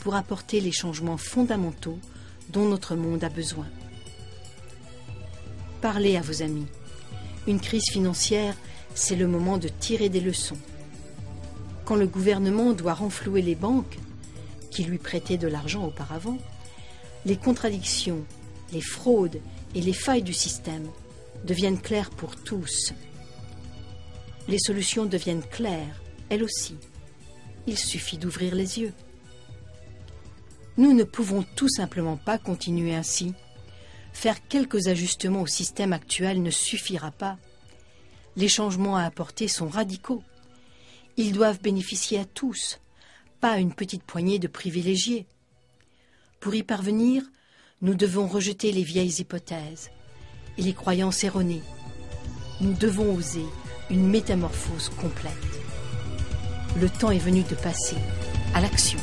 pour apporter les changements fondamentaux dont notre monde a besoin. Parlez à vos amis. Une crise financière, c'est le moment de tirer des leçons. Quand le gouvernement doit renflouer les banques, qui lui prêtaient de l'argent auparavant, les contradictions, les fraudes et les failles du système deviennent claires pour tous. Les solutions deviennent claires, elles aussi. Il suffit d'ouvrir les yeux. Nous ne pouvons tout simplement pas continuer ainsi. Faire quelques ajustements au système actuel ne suffira pas. Les changements à apporter sont radicaux. Ils doivent bénéficier à tous, pas à une petite poignée de privilégiés. Pour y parvenir, nous devons rejeter les vieilles hypothèses et les croyances erronées. Nous devons oser une métamorphose complète. Le temps est venu de passer à l'action.